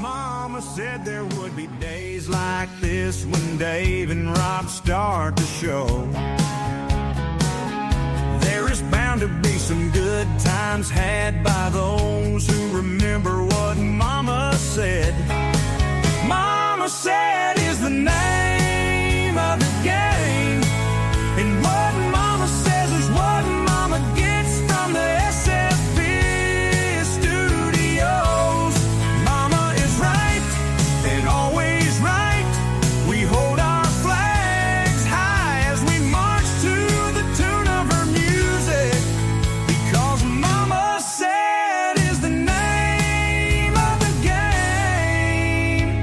Mama said there would be days like this when Dave and Rob start to show. There is bound to be some good times had by those who remember what Mama said. Mama said is the name of the game, and what Mama says is what Mama gets from the SFP studios. Mama is right and always right. We hold our flags high as we march to the tune of her music, because Mama said is the name of the game.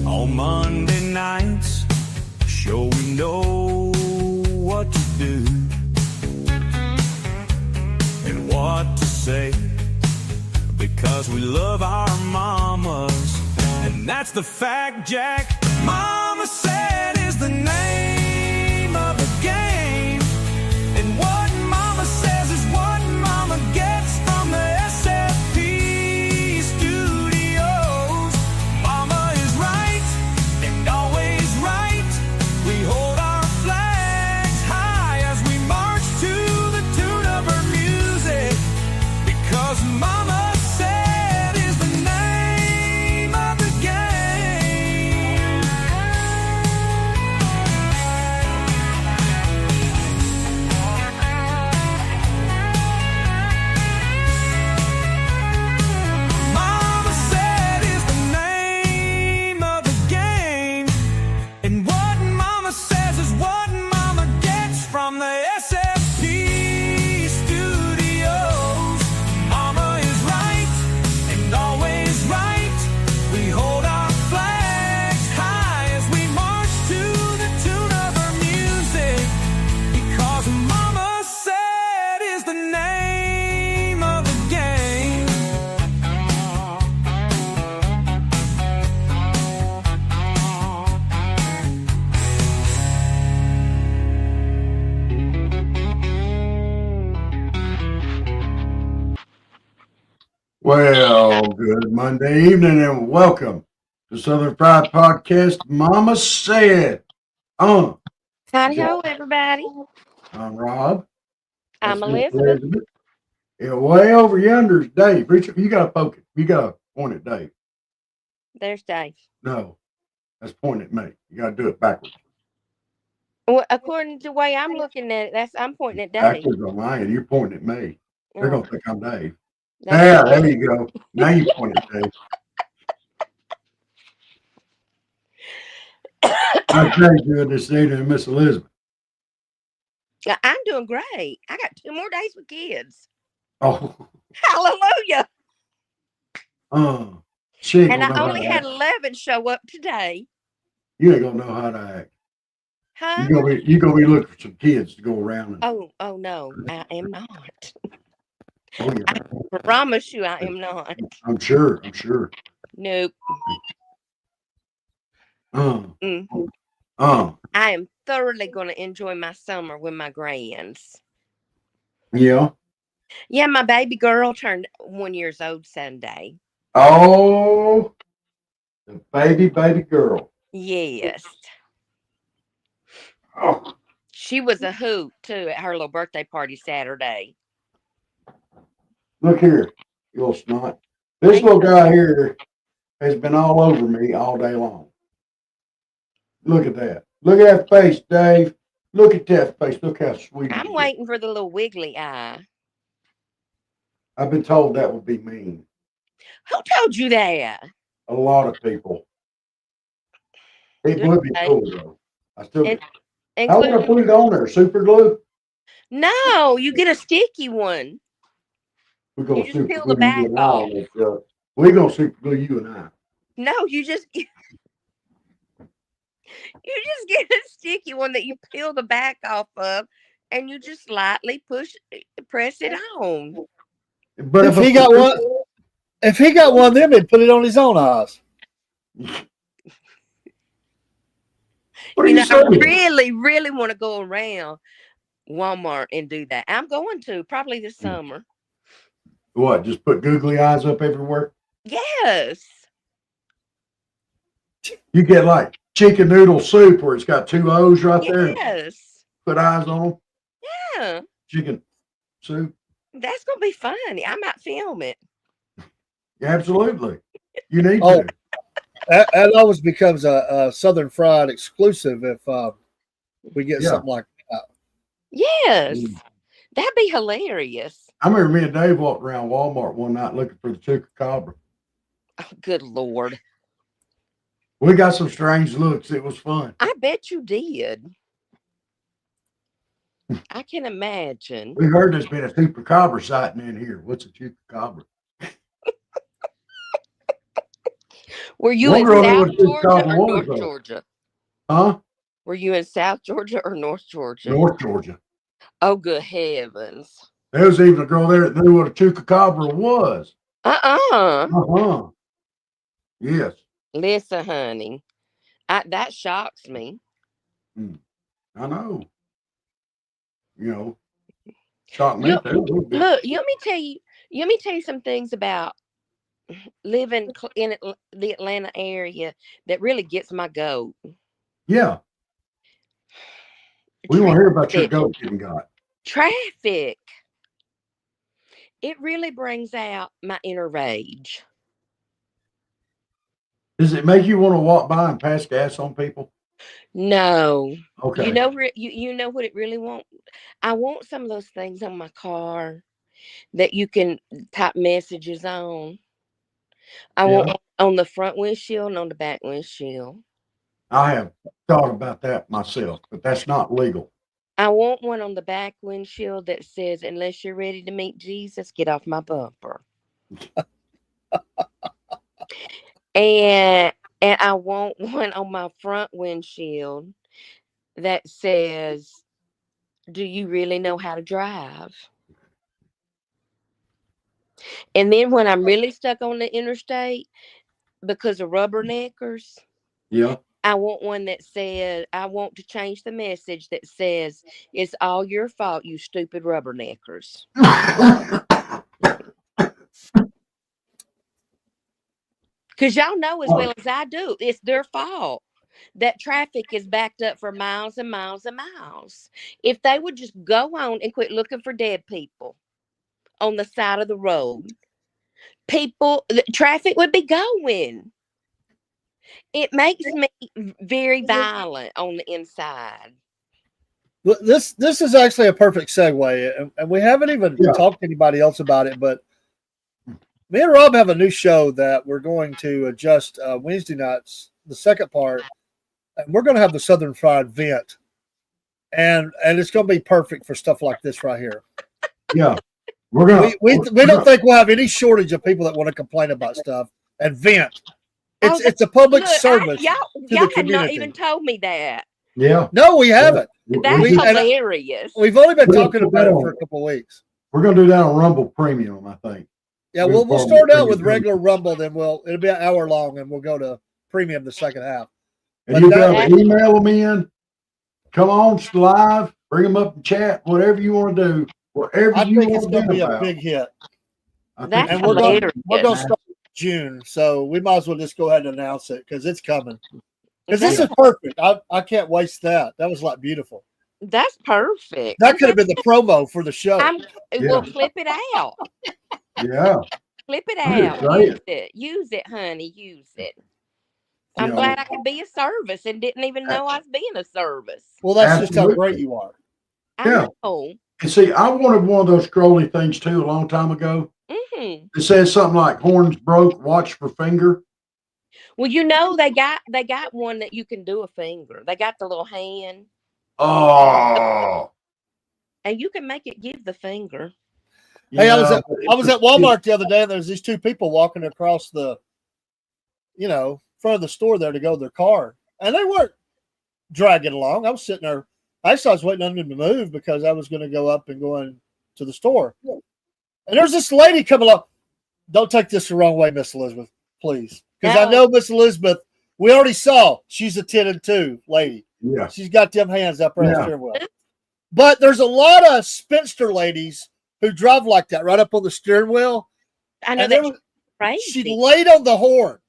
On Monday nights, sure we know what to do and what to say, because we love our mamas, and that's the fact, Jack. Mama said is the name of the game, and what Mama says is what Mama gets from the SFP studios. Mama is right and always right. We hold our flags high as we march to the tune of her music, because Mama said is the name of the game. Mama said is the name of the game, and what Mama says is what Mama gets from the SFP studios. Mama is right and always right. We hold our flags high as we march to the tune of her music, because Mama said is the name of the game. Well, good Monday evening and welcome to Southern Fried Podcast. Mama said, Howdy ho, everybody. I'm Rob. I'm That's Miss Elizabeth. Yeah, way over yonder is Dave. Richard, you got to poke it. You got to point at Dave. There's Dave. No, that's pointing at me. You got to do it backwards. Well, according to the way I'm looking at it, I'm pointing at Dave. Backwards on mine. You're pointing at me. They're Oh, going to think I'm Dave. that's Yeah, okay. there you go. Now you point at Dave. How's Dave doing this evening, Miss Elizabeth? I'm doing great. I got 2 more days with kids. Oh, Hallelujah. she ain't And gonna I know only how to had act. 11 show up today. You ain't gonna know how to act. Huh? You gonna be looking for some kids to go around and Oh no, I am not. oh yeah, I promise you I am not. I'm sure. Nope. Um, Mm. um, I am thoroughly going to enjoy my summer with my grands. yeah. Yeah, my baby girl turned 1 year old Sunday. Oh, the baby girl. Yes. Oh, She was a hoot too at her little birthday party Saturday. look here, you little snot. This Thank little you. guy here has been all over me all day long. Look at that. Look at that face, Dave. Look at that face. Look how sweet it I'm is. waiting for the little wiggly eye. I've been told that would be mean. Who told you that? A lot of people. It would be Okay. cool though. I still. In- How would I Including put it on there? Super glue? no, you get a sticky one. We're gonna You just super peel the glue you back and I on off. this show. We're gonna super glue you and I. No, you just get a sticky one that you peel the back off of, and you just lightly press it on. But If he got one of them, he'd put it on his own eyes. What are You you know, I saying? really, really want to go around Walmart and do that. I'm going to probably this summer. What? Just put googly eyes up everywhere? Yes. You get like chicken noodle soup where it's got two O's right there and Yes. put eyes on them. Yeah. Chicken soup. That's gonna be funny. I might film it. Absolutely. You need Oh, to. that always becomes a Southern Fried exclusive if we get Yeah. something like that. Yes. That'd be hilarious. I remember me and Dave walked around Walmart one night looking for the chupacabra. Oh, good Lord. We got some strange looks. It was fun. I bet you did. I can imagine. We heard there's been a chupacabra sighting in here. What's a chupacabra? Were you One in girl knew South what a Georgia chupacabra or was, North though. Georgia? Huh? Were you in South Georgia or North Georgia? North Georgia. Oh, good heavens. There was even a girl there that knew what a chupacabra was. Uh-uh. Yes. Listen, honey. That shocks me. I know. You know, shocked me You, too. a little bit. look, let me tell you some things about living in the Atlanta area that really gets my goat. Yeah. We want to hear about your goat getting got. Traffic. It really brings out my inner rage. Does it make you want to walk by and pass gas on people? No. Okay. You know, you know what it really want? I want some of those things on my car that you can type messages on. I want on the front windshield and on the back windshield. I have thought about that myself, but that's not legal. I want one on the back windshield that says, "Unless you're ready to meet Jesus, get off my bumper." and I want one on my front windshield that says, "Do you really know how to drive?" And then when I'm really stuck on the interstate because of rubberneckers, Yeah. I want one that says, I want to change the message that says, "It's all your fault, you stupid rubberneckers." Because y'all know as well as I do, it's their fault that traffic is backed up for miles and miles and miles. If they would just go on and quit looking for dead people on the side of the road, the traffic would be going. It makes me very violent on the inside. This is actually a perfect segue, and we haven't even talked to anybody else about it, but me and Rob have a new show that we're going to adjust Wednesday nights, the second part, and we're going to have the Southern Fried vent, and it's going to be perfect for stuff like this right here. Yeah, we're gonna. We don't think we'll have any shortage of people that want to complain about stuff and vent. It's a public service. Y'all have not even told me that. Yeah. No, we haven't. That's hilarious. We've only been talking about it for a couple of weeks. We're going to do that on Rumble Premium, I think. Yeah, we'll start out with regular Rumble, then it'll be an hour long, and we'll go to Premium the second half. And you'll be able to email them in. Come on live. Bring them up in chat. Whatever you want to do. Whatever I you think want it's to going to do. be a big hit. That's and hilarious. we're going to start in June, so we might as well just go ahead and announce it because it's coming. Because this is perfect. I can't waste that. That was like beautiful. That's perfect. That could have been the promo for the show. Well, flip it out. Yeah. Flip it out. Use it, honey. Use it. I'm glad I could be a service and didn't even know I was being a service. Well, that's just how great you are. I know. And see, I wanted one of those scrolly things too a long time ago. Mm-hmm. It says something like "horns broke, watch for finger." Well, you know they got one that you can do a finger. They got the little hand. Oh. And you can make it give the finger. Hey, I was at Walmart the other day, and there's these two people walking across the, front of the store there to go to their car, and they weren't dragging along. I was sitting there. I was waiting on them to move because I was going to go up and go into the store. And there's this lady coming up. Don't take this the wrong way, Miss Elizabeth, please. Because I know Miss Elizabeth, we already saw she's a 10 and 2 lady. Yeah. She's got them hands up around the Yeah. steering wheel. But there's a lot of spinster ladies who drive like that, right up on the steering wheel. I know And there that's was, crazy. she laid on the horn.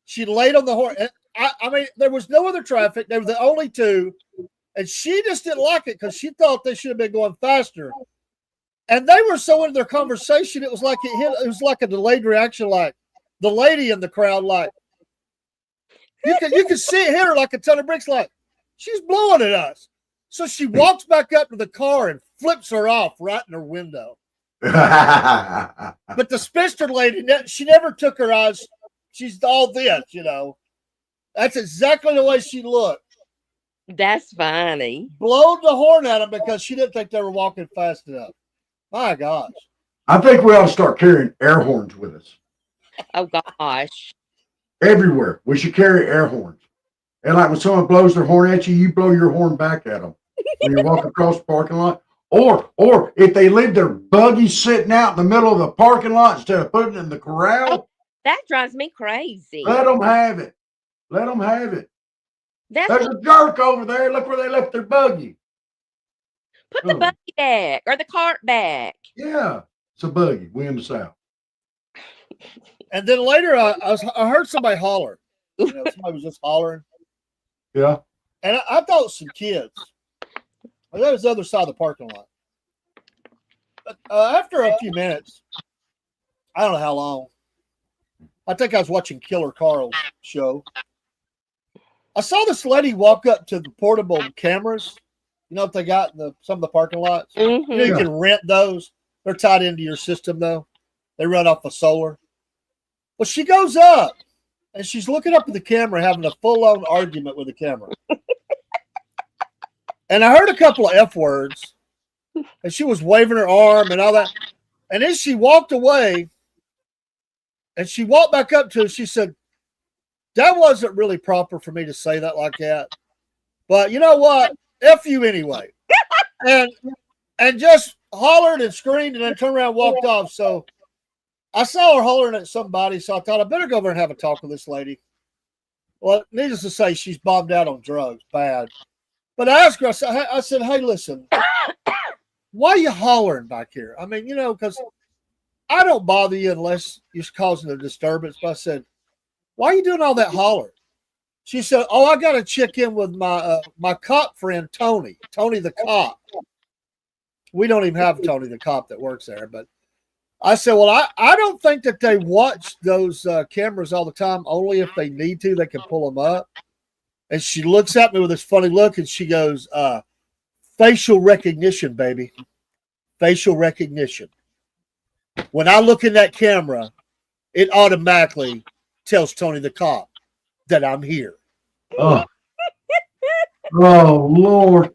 She laid on the horn. And I mean, there was no other traffic. They were the only two. And she just didn't like it because she thought they should have been going faster. And they were so into their conversation, it was like it was like a delayed reaction, like the lady in the crowd, like you could see it hit her like a ton of bricks, like she's blowing at us. So she walks back up to the car and flips her off right in her window. But the spinster lady, she never took her eyes. She's all this, you know. That's exactly the way she looked. That's funny. Blowed the horn at them because she didn't think they were walking fast enough. My gosh. I think we ought to start carrying air horns with us Oh gosh. everywhere. We should carry air horns. And like when someone blows their horn at you, you blow your horn back at them when you walk across the parking lot. Or if they leave their buggy sitting out in the middle of the parking lot instead of putting it in the corral, That drives me crazy. let them have it. Let them have it. That's There's what, a jerk over there. Look where they left their buggy. put the buggy back or the cart back. Yeah, it's a buggy. We in the South. And then later, I heard somebody holler. You know, somebody was just hollering. Yeah. And I thought it was some kids. That was the other side of the parking lot. But after a few minutes, I don't know how long, I think I was watching Killer Carl's show. I saw this lady walk up to the portable cameras. You know what they got in some of the parking lots? Mhm. You know, you can rent those. They're tied into your system, though. They run off of solar. Well, she goes up, and she's looking up at the camera, having a full-on argument with the camera. And I heard a couple of F words, and she was waving her arm and all that. And then she walked away, and she walked back up to her. She said, that wasn't really proper for me to say that like that. But you know what? F you anyway. And just hollered and screamed and then turned around and walked off. So I saw her hollering at somebody, so I thought I better go over and have a talk with this lady. Well, needless to say, she's bombed out on drugs, bad. But I asked her, I said, hey, listen, why are you hollering back here? I mean, you know, because I don't bother you unless you're causing a disturbance. But I said, why are you doing all that holler? She said, oh, I got to check in with my cop friend, Tony the cop. We don't even have Tony the cop that works there. But I said, well, I don't think that they watch those cameras all the time. Only if they need to, they can pull them up. And she looks at me with this funny look, and she goes, facial recognition, baby. Facial recognition. When I look in that camera, it automatically tells Tony the cop that I'm here. Oh, Lord.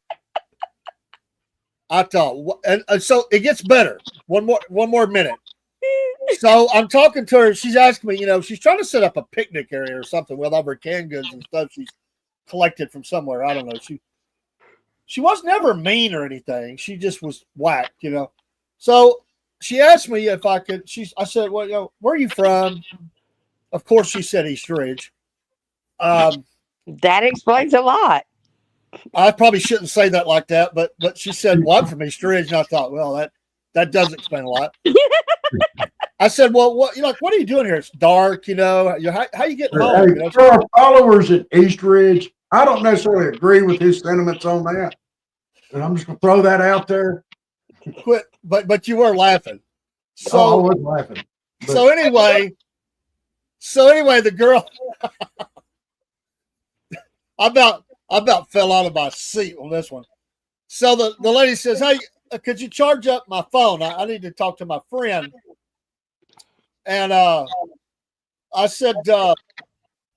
I thought, and so it gets better. One more minute. So I'm talking to her. She's asking me, you know, she's trying to set up a picnic area or something with all her canned goods and stuff she's collected from somewhere. I don't know. She was never mean or anything. She just was whacked, you know. So she asked me if I could. I said, well, you know, where are you from? Of course, she said East Ridge. That explains a lot. I probably shouldn't say that like that, but she said, well, I'm from East Ridge. And I thought, well, that does explain a lot. I said, well, what are you doing here? It's dark, you know. How you getting home? Hey, You know? for our followers at East Ridge, I don't necessarily agree with his sentiments on that. And I'm just going to throw that out there. Quit, but you were laughing. So I was laughing. But So anyway, the girl, I about fell out of my seat on this one. So the lady says, hey, could you charge up my phone? I need to talk to my friend. And I said,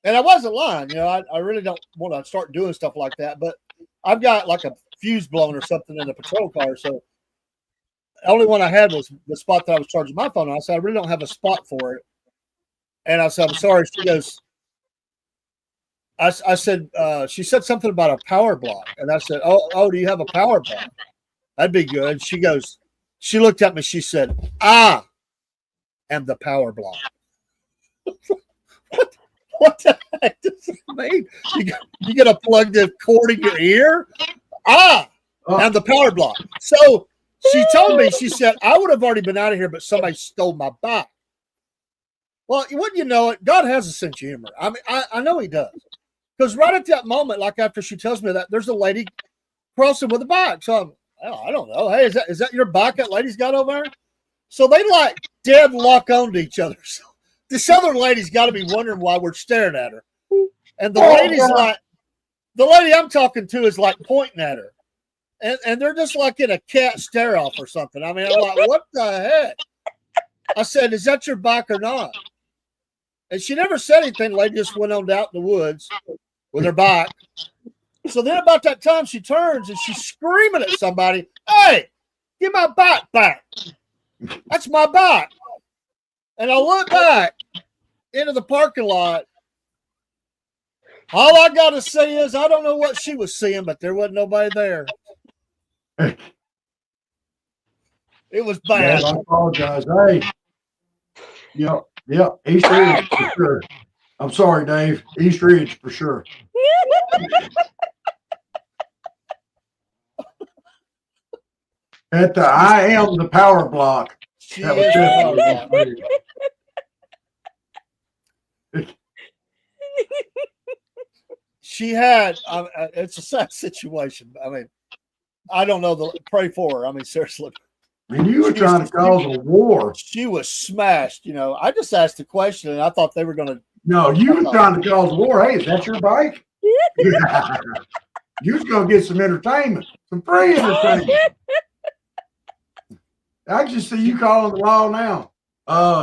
and I wasn't lying, you know, I really don't want to start doing stuff like that, but I've got like a fuse blown or something in the patrol car. So the only one I had was the spot that I was charging my phone on. I said, I really don't have a spot for it. And I said, I'm sorry. She goes, I said, she said something about a power block. And I said, oh, do you have a power block? That'd be good. She goes, she looked at me. She said, and the power block. What the heck does that mean? You got to plug the cord in your ear? And the power block. So she told me, she said, I would have already been out of here, but somebody stole my bike. Well, wouldn't you know it? God has a sense of humor. I mean, I know he does. Because right at that moment, like after she tells me that, there's a lady crossing with a bike. So I don't know. Hey, is that your bike that lady's got over there? So they like dead lock onto each other. So this other lady's got to be wondering why we're staring at her. And the lady's like, the lady I'm talking to is like pointing at her. And they're just like in a cat stare off or something. I mean, I'm like, what the heck? I said, is that your bike or not? And she never said anything. The lady just went on out in the woods with her bike. So then about that time, she turns and she's screaming at somebody, hey, give my bike back. That's my bike. And I look back into the parking lot. All I got to say is I don't know what she was seeing, but there wasn't nobody there. It was bad. Yeah, I apologize. Hey, yeah, East Ridge for sure. I'm sorry, Dave. East Ridge for sure. At the I am the power block. That was definitely she had, it's a sad situation. I mean, I don't know. Pray for her. I mean, seriously. And you were trying to cause a war. She was smashed. You know, I just asked a question, and I thought they were going to. No, you were trying to cause a war. Hey, is that your bike? You was going to get some entertainment, some free entertainment. I just see you calling the law now.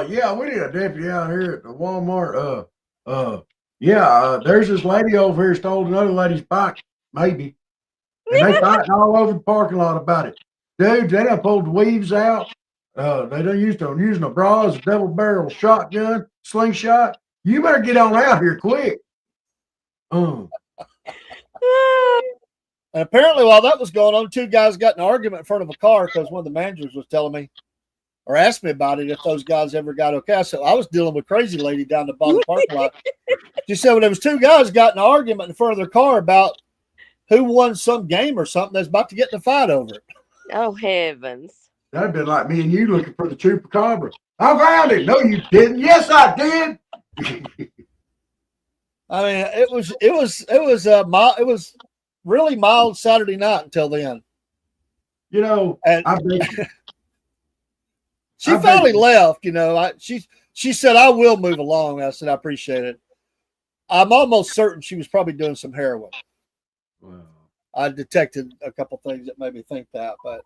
Yeah, we need a deputy out here at the Walmart. There's this lady over here stole another lady's bike, maybe. And they fighting all over the parking lot about it. Dude, they done pulled the weaves out. They done using a bras, a double barrel shotgun, slingshot. You better get on out here quick. And apparently, while that was going on, two guys got in an argument in front of a car because one of the managers was telling me or asked me about it if those guys ever got okay. So I was dealing with crazy lady down the bottom parking lot. She said, well, there was two guys got in an argument in front of their car about who won some game or something that's about to get in a fight over it. Oh, heavens. That'd been like me and you looking for the chupacabra. I found it. No, you didn't. Yes, I did. I mean, it was really mild Saturday night until then. You know, and I bet she finally left. You know, she said, I will move along. I said, I appreciate it. I'm almost certain she was probably doing some heroin. Wow. I detected a couple things that made me think that, but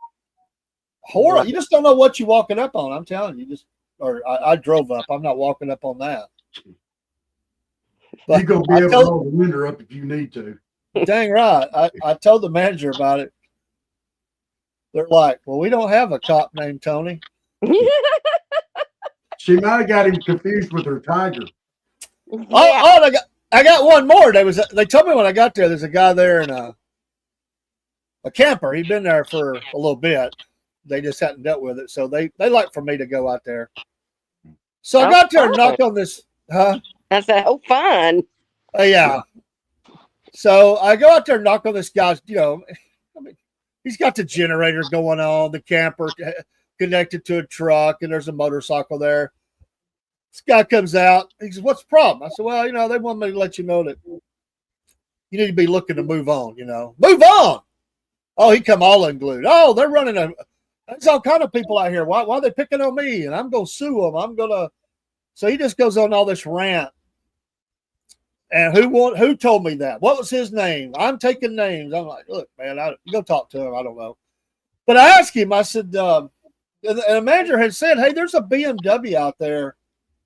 horror, you just don't know what you're walking up on. I'm telling you, I drove up. I'm not walking up on that. But you're going to be able to hold the window up if you need to. Dang right. I told the manager about it. They're like, well, we don't have a cop named Tony. She might have got him confused with her tiger. Yeah. Oh, I got one more. They told me when I got there, there's a guy there in a camper. He'd been there for a little bit. They just hadn't dealt with it. So they like for me to go out there. So I got there and knocked on this. Huh? I said, oh, fun. Yeah. So I go out there and knock on this guy's, I mean, he's got the generator going on, the camper connected to a truck, and there's a motorcycle there. This guy comes out. He says, what's the problem? I said, well, they want me to let you know that you need to be looking to move on, Move on! Oh, he come all unglued. Oh, they're running there's all kind of people out here. Why are they picking on me? And I'm going to sue them. So he just goes on all this rant. And who told me that? What was his name? I'm taking names. I'm like, look, man, go talk to him. I don't know. But I asked him, I said, and the manager had said, hey, there's a BMW out there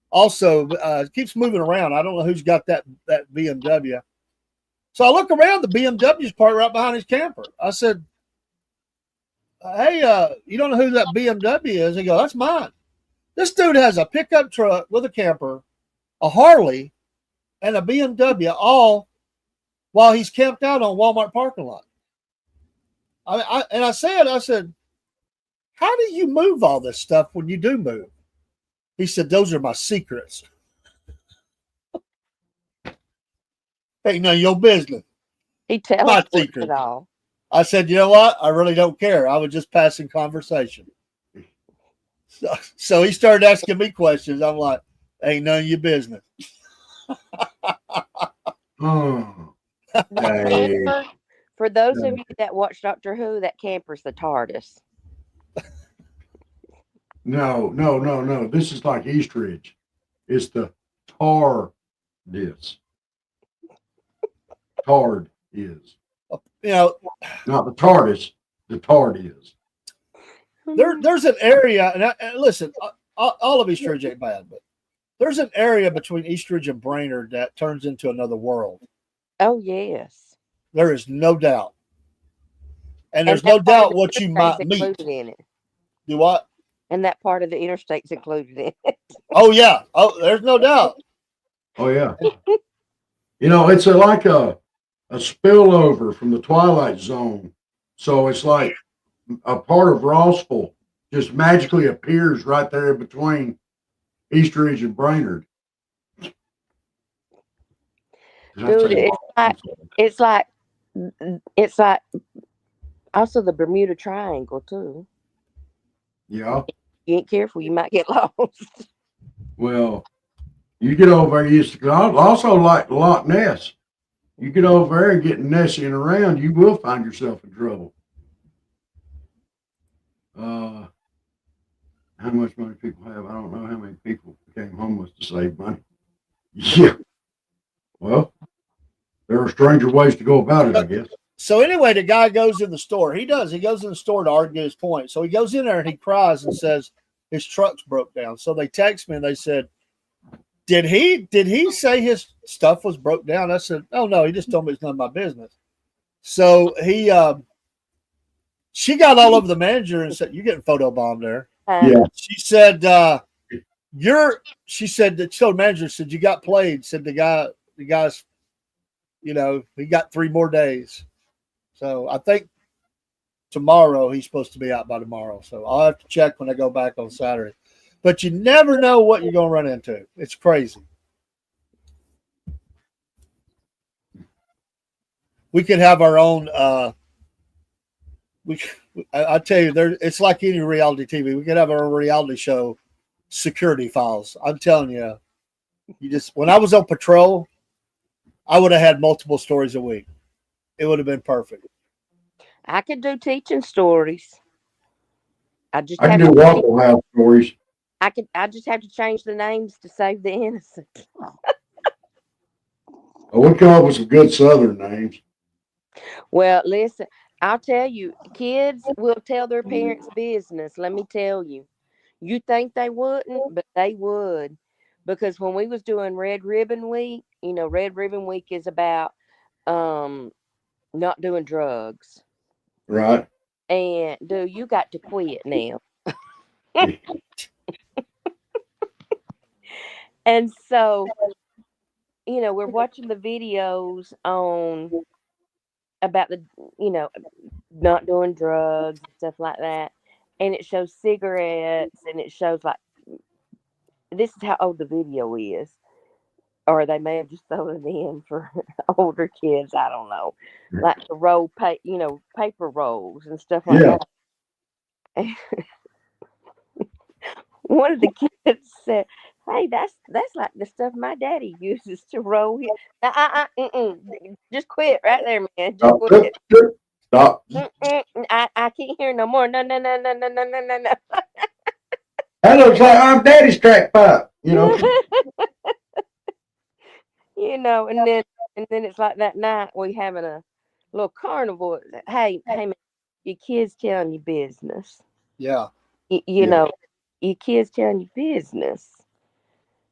also. It keeps moving around. I don't know who's got that BMW. So I look around, the BMW's parked right behind his camper. I said, hey, you don't know who that BMW is? He goes, that's mine. This dude has a pickup truck with a camper, a Harley, and a BMW, all while he's camped out on Walmart parking lot. I said, how do you move all this stuff when you do move? He said, those are my secrets. Ain't none of your business. He tells My us secret. it all. I said, you know what? I really don't care. I was just passing conversation. So he started asking me questions. I'm like, ain't none of your business. Oh, The hey, camper, for those of you that watch Doctor Who, that camper's the TARDIS. no. This is like Eastridge. It's the TARDIS. Tard is. You know, Not the TARDIS, the Tard is. there's an area, and listen, all of Eastridge ain't bad, but there's an area between Eastridge and Brainerd that turns into another world. Oh yes, There is no doubt. And and there's that no part of doubt the what you interstate's might meet. included in it, Do what? and that part of the interstate's included in it. Oh, yeah. Oh, there's no doubt. Oh yeah. You know, it's like a spillover from the Twilight Zone. So it's like a part of Rossville just magically appears right there between Eastridge and Brainerd. Dude, it's like also the Bermuda Triangle too. Yeah. You ain't careful, you might get lost. Well, you get over there, I also like Loch Ness. You get over there and get nessying around, you will find yourself in trouble. How much money people have? I don't know how many people became homeless to save money. Yeah. Well, there are stranger ways to go about it, I guess. So anyway, the guy goes in the store. He goes in the store to argue his point. So he goes in there and he cries and says his truck's broke down. So they text me and they said, Did he say his stuff was broke down? I said, oh no, he just told me it's none of my business. So she got all over the manager and said, you're getting photobombed there. Yeah. She said, she told the manager, said, you got played. Said the guy's, you know, he got 3 more days. So I think tomorrow he's supposed to be out by tomorrow. So I'll have to check when I go back on Saturday. But you never know what you're going to run into. It's crazy. We could have our own. I tell you, it's like any reality TV. We could have our own reality show, Security Files. I'm telling you, when I was on patrol, I would have had multiple stories a week. It would have been perfect. I could do teaching stories. I can do Waffle House stories. I just have to change the names to save the innocent. We come up with some good Southern names. Well, listen, I'll tell you, kids will tell their parents' business. Let me tell you. You think they wouldn't, but they would. Because when we was doing Red Ribbon Week, you know, Red Ribbon Week is about not doing drugs. Right. And dude, you got to quit now. And so, you know, we're watching the videos on about the, you know, not doing drugs and stuff like that. And it shows cigarettes and it shows like, this is how old the video is. Or they may have just thrown it in for older kids. I don't know. Like the roll, you know, paper rolls and stuff like that. One of the kids said, "Hey, that's like the stuff my daddy uses to roll here." Just quit right there, man. Just quit. Stop. I can't hear no more. No. That looks like I'm daddy's crack pipe, you know. You know, and then it's like that night we having a little carnival. Hey, man, your kids telling you business. Yeah. You know, your kids telling you business.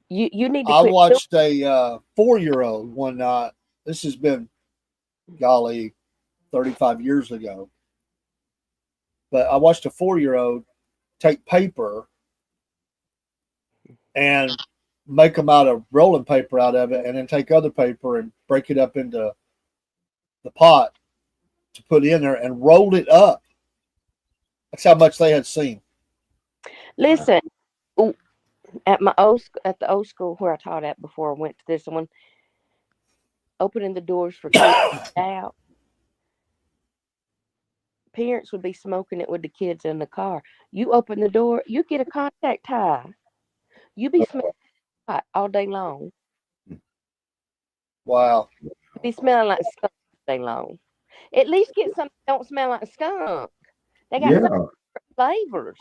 You need to I quit. watched a 4-year-old one night. This has been, golly, 35 years ago. But I watched a 4-year-old take paper and make them out of rolling paper out of it, and then take other paper and break it up into the pot to put in there and rolled it up. That's how much they had seen. Listen, at the old school where I taught at before I went to this one, opening the doors for kids out. parents would be smoking it with the kids in the car. You open the door, you get a contact high. You be smelling hot all day long. Wow. You be smelling like skunk all day long. At least get something that don't smell like skunk. They got some Yeah. flavors.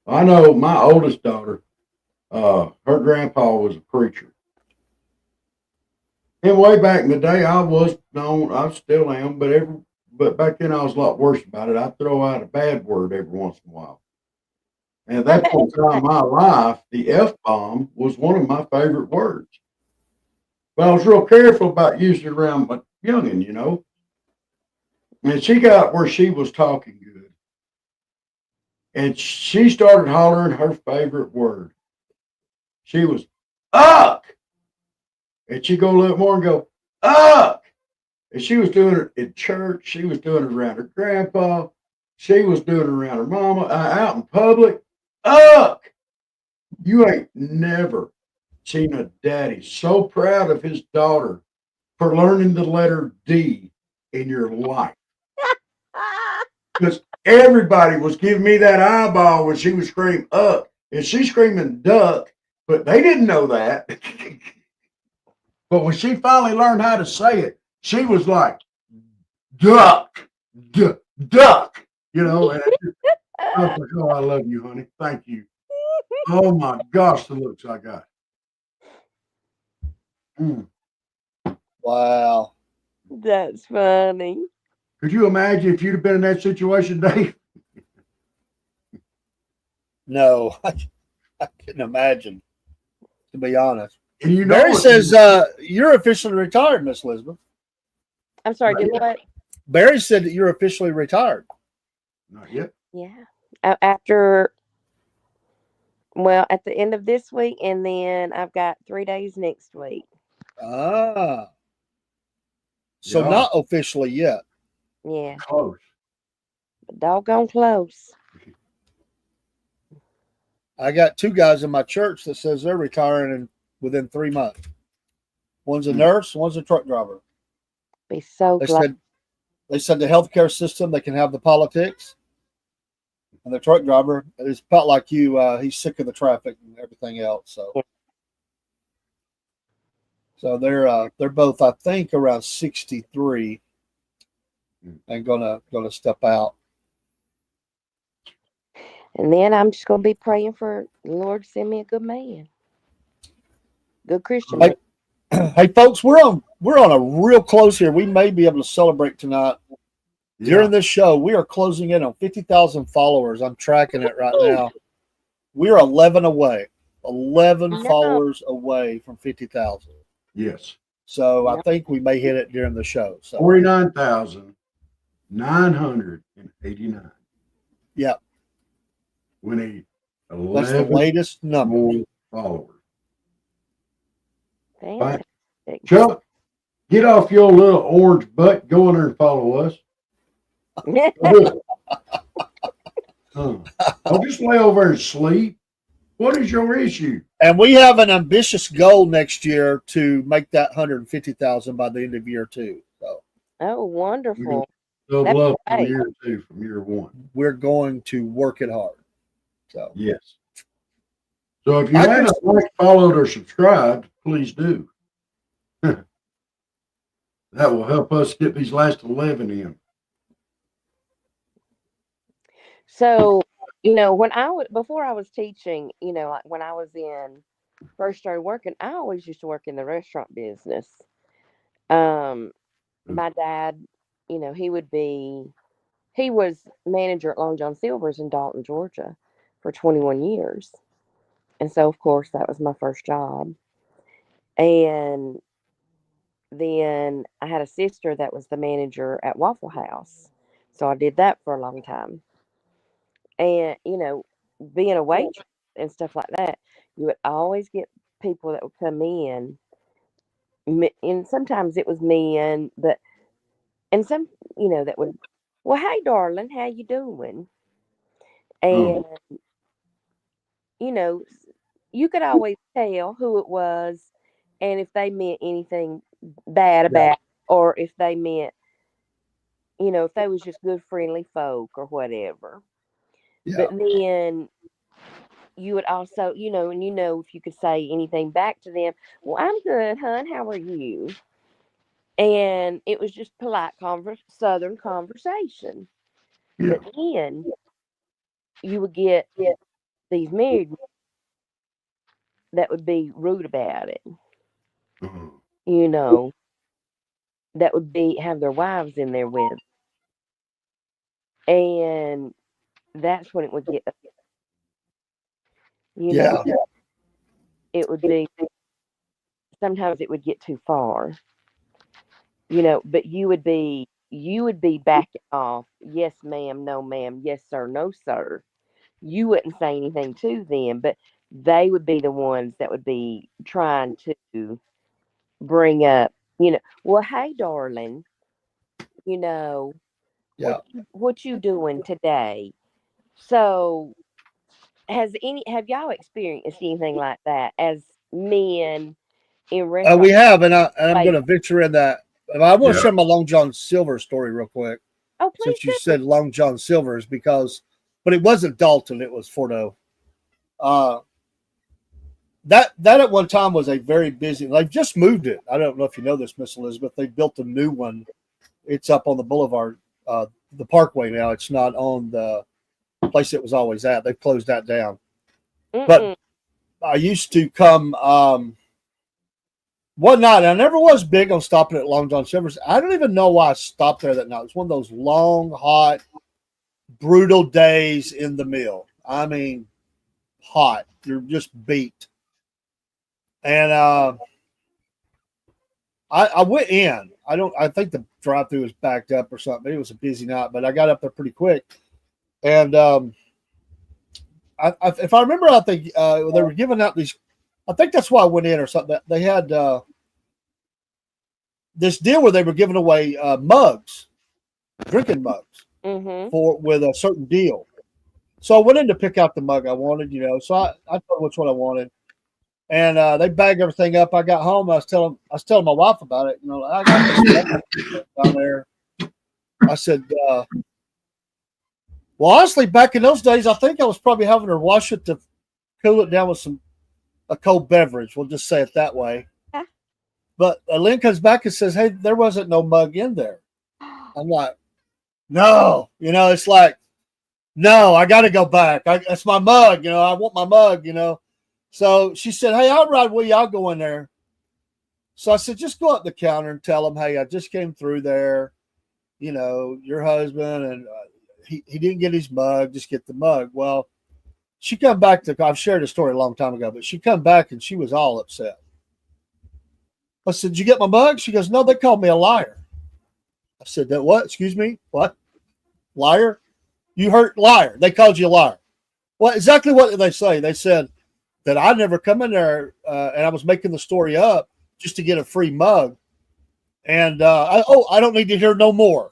I know my oldest daughter, her grandpa was a preacher. And way back in the day, I was known, I still am, but back then I was a lot worse about it. I throw out a bad word every once in a while. And at that point in time in my life, the F bomb was one of my favorite words. But I was real careful about using it around my youngin, you know. And she got where she was talking good. And she started hollering her favorite word. She was, "Uck!" And she'd go a little more and go, "Uck!" And she was doing it in church. She was doing it around her grandpa. She was doing it around her mama, out in public. "Uck!" You ain't never seen a daddy so proud of his daughter for learning the letter D in your life. Because everybody was giving me that eyeball when she was screaming "up," and she's screaming "duck," but they didn't know that. But when she finally learned how to say it, she was like, "Duck, duck," you know. And I was like, "Oh, I love you, honey. Thank you." Oh my gosh, the looks I got. Mm. Wow. That's funny. Could you imagine if you'd have been in that situation, Dave? No, I couldn't imagine, to be honest. And you know Barry what? says you're officially retired, Miss Elizabeth. I'm sorry, did what? Barry said that you're officially retired. Not yet. Yeah. After, well, at the end of this week, and then I've got 3 days next week. Ah. So Yeah. not officially yet. Yeah. Close. But doggone close. I got two guys in my church that says they're retiring within 3 months. One's a nurse, one's a truck driver. Be so They glad. said the healthcare system, they can have the politics. And the truck driver is about like you, he's sick of the traffic and everything else. So Yeah. so they're both, I think, around 63 and gonna step out. And then I'm just gonna be praying for the Lord to send me a good man. Good Christian man. Hey folks, we're on a real close here. We may be able to celebrate tonight. During this show, we are closing in on 50,000 followers. I'm tracking it right now. We're 11 away. 11 No. followers away from 50,000. Yes. So I Yep. think we may hit it during the show. So 49,989. Yep. We need That's the 11 latest number. more followers. Fantastic. Chuck, get off your little orange butt. Go in there and follow us. Don't just lay over and sleep. What is your issue? And we have an ambitious goal next year to make that 150,000 by the end of year 2. So Oh, wonderful. They'll That's love from great. year 2, from year 1. we're going to work it hard. So Yes. So if you haven't liked, followed, or subscribed, please do. That will help us get these last 11 in. So, when before I was teaching, like when I was first started working, I always used to work in the restaurant business. My dad, he was manager at Long John Silver's in Dalton, Georgia for 21 years. And so, of course, that was my first job. And then I had a sister that was the manager at Waffle House. So I did that for a long time. And, being a waitress and stuff like that, you would always get people that would come in. And sometimes it was men, and some, that would, well, hey, darling, how you doing? And, you could always tell who it was and if they meant anything bad about it, or if they meant, if they was just good, friendly folk or whatever. Yeah. But then you would also, and if you could say anything back to them, well, I'm good, hon. How are you? And it was just polite Southern conversation. Yeah. But then you would get these married men that would be rude about it, Mhm. you know, that would have their wives in there with. And that's when it would get, you Yeah. know, it would be, sometimes it would get too far, but you would be backing off. Yes, ma'am. No, ma'am. Yes, sir. No, sir. You wouldn't say anything to them, but they would be the ones that would be trying to bring up, well, hey, darling, you know, Yeah. what you doing today? So, have y'all experienced anything like that as men in We restaurants? have, and I'm Like, going to venture in that. I want to Yeah. share my Long John Silver story real quick, oh, please since you do. said Long John Silver's, but it wasn't Dalton, it was Fordo. Uh, that at one time was a very busy. They've just moved it. I don't know if you know this, Miss Elizabeth. They built a new one. It's up on the boulevard, the Parkway now. It's not on the place it was always at. They've closed that down. But Mm-mm. I used to come one night. I never was big on stopping at Long John Silver's. I don't even know why I stopped there that night. It was one of those long, hot, brutal days in the mill. I mean, hot. You're just beat. And I went in. I think the drive through was backed up or something. It was a busy night, but I got up there pretty quick. And if I remember, I think they were giving out these. I think that's why I went in or something. They had this deal where they were giving away mugs, drinking mugs, Mm-hmm. with a certain deal. So I went in to pick out the mug I wanted, So I told them which one I wanted, and they bagged everything up. I got home. I was telling my wife about it. I got this down there. I said, well, honestly, back in those days, I think I was probably having her wash it to cool it down with a cold beverage. We'll just say it that way. Yeah. But Lynn comes back and says, "Hey, there wasn't no mug in there." I'm like, "No, it's like, no, I got to go back. That's my mug. I want my mug. So she said, "Hey, I'll ride with you. I'll go in there." So I said, "Just go up the counter and tell them, hey, I just came through there. Your husband and he didn't get his mug. Just get the mug." Well, she come back I've shared a story a long time ago, but she come back and she was all upset. I said, "Did you get my mug?" She goes, "No, they called me a liar." I said, "That what? Excuse me? What? Liar? You heard liar. They called you a liar." Well, exactly what did they say? They said that I never come in there and I was making the story up just to get a free mug. And I don't need to hear no more.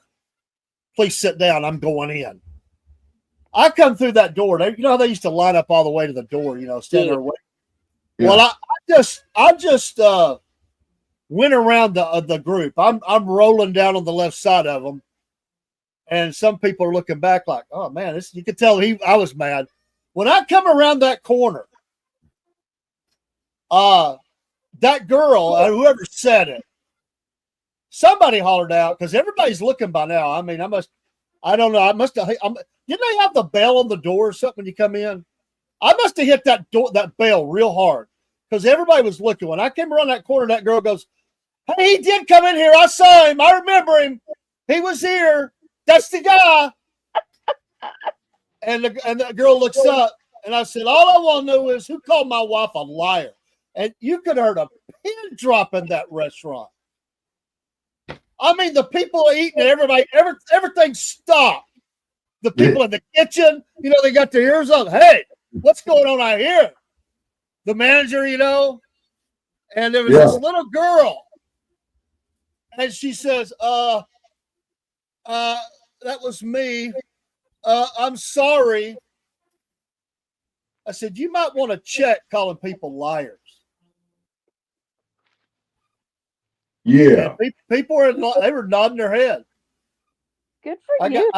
Please sit down. I'm going in. I come through that door. How they used to line up all the way to the door, stand there waiting. Yeah. Well, I just went around the group. I'm rolling down on the left side of them, and some people are looking back like, "Oh man, you could tell I was mad." When I come around that corner, that girl, whoever said it, somebody hollered out because everybody's looking by now. I mean, I don't know. Didn't they have the bell on the door or something when you come in? I must have hit that bell real hard because everybody was looking. When I came around that corner, that girl goes, "Hey, he did come in here. I saw him. I remember him. He was here. That's the guy." And the girl looks up, and I said, "All I want to know is who called my wife a liar." And you could have heard a pin drop in that restaurant. I mean, the people are eating, and everything stopped. The people in the kitchen, they got their ears up. "Hey, what's going on out here?" The manager, and there was this little girl, and she says, that was me. I'm sorry." I said, "You might want to check calling people liars." Yeah. And people were nodding their head. Good for you.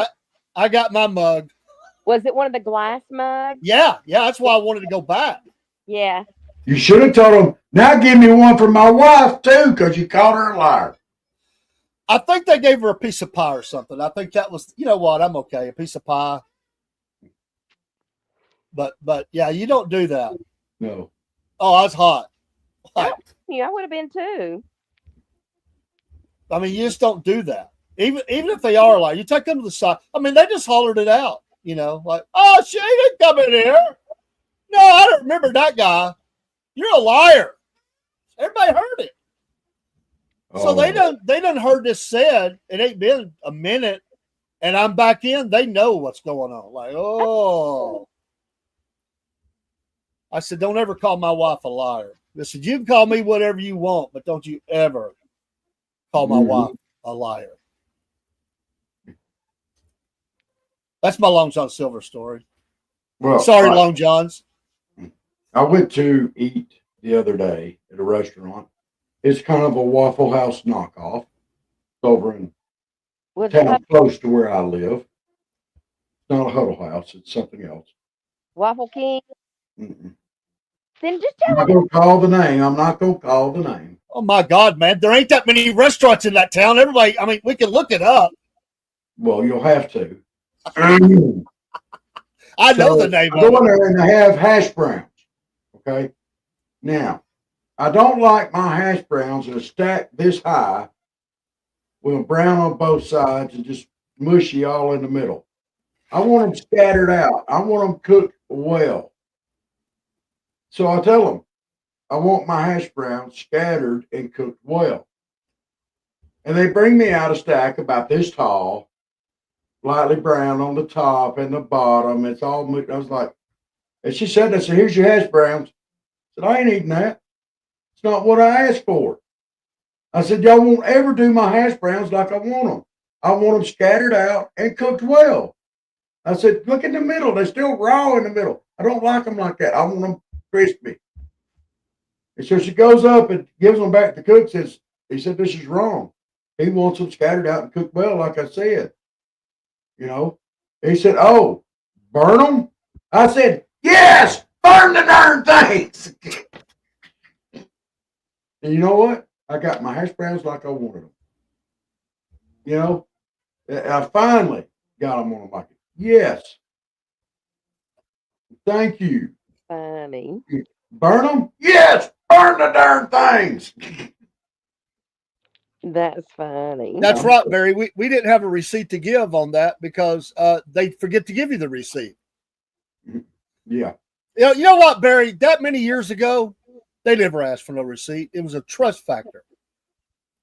I got my mug. Was it one of the glass mugs? Yeah. That's why I wanted to go back. Yeah. You should have told him, now give me one for my wife too, because you called her a liar. I think they gave her a piece of pie or something. I think that was, you know what? I'm okay. A piece of pie. But yeah, you don't do that. No. Oh, that's hot. Like, Yeah, I would have been too. I mean, you just don't do that. Even if they are like, you take them to the side. I mean, they just hollered it out, you know, like, oh, she didn't come in here. No, I don't remember that guy. You're a liar. Everybody heard it. So they done heard this said. It ain't been a minute, and I'm back in. They know what's going on. Like, oh. I said, don't ever call my wife a liar. I said, you can call me whatever you want, but don't you ever call my wife a liar. That's my Long John Silver story. Well, sorry, Long Johns. I went to eat the other day at a restaurant. It's kind of a Waffle House knockoff. It's over in town close to where I live. It's not a Huddle House. It's something else. Waffle King? Mm-mm. Then just tell I'm not going to call the name. I'm not going to call the name. Oh, my God, man. There ain't that many restaurants in that town. Everybody, I mean, we can look it up. Well, you'll have to. I know the name I go in there and I have hash browns. Okay. Now, I don't like my hash browns in a stack this high with a brown on both sides and just mushy all in the middle. I want them scattered out. I want them cooked well. So I tell them, I want my hash browns scattered and cooked well. And they bring me out a stack about this tall, lightly brown on the top and the bottom. It's all, I was like, and she said, here's your hash browns. I said, I ain't eating that. It's not what I asked for. I said, y'all won't ever do my hash browns like I want them. I want them scattered out and cooked well. I said, look in the middle. They're still raw in the middle. I don't like them like that. I want them crispy. And so she goes up and gives them back to cook. He said, this is wrong. He wants them scattered out and cooked well, like I said. You know, he said, oh, burn them? I said, yes, burn the darn things. And you know what? I got my hash browns like I wanted them. You know, I finally got them on them like it. Yes. Thank you. Funny. Burn them? Yes, burn the darn things. That's funny. That's right, Barry. We didn't have a receipt to give on that because they forget to give you the receipt. Yeah. You know what, Barry? That many years ago, they never asked for no receipt. It was a trust factor.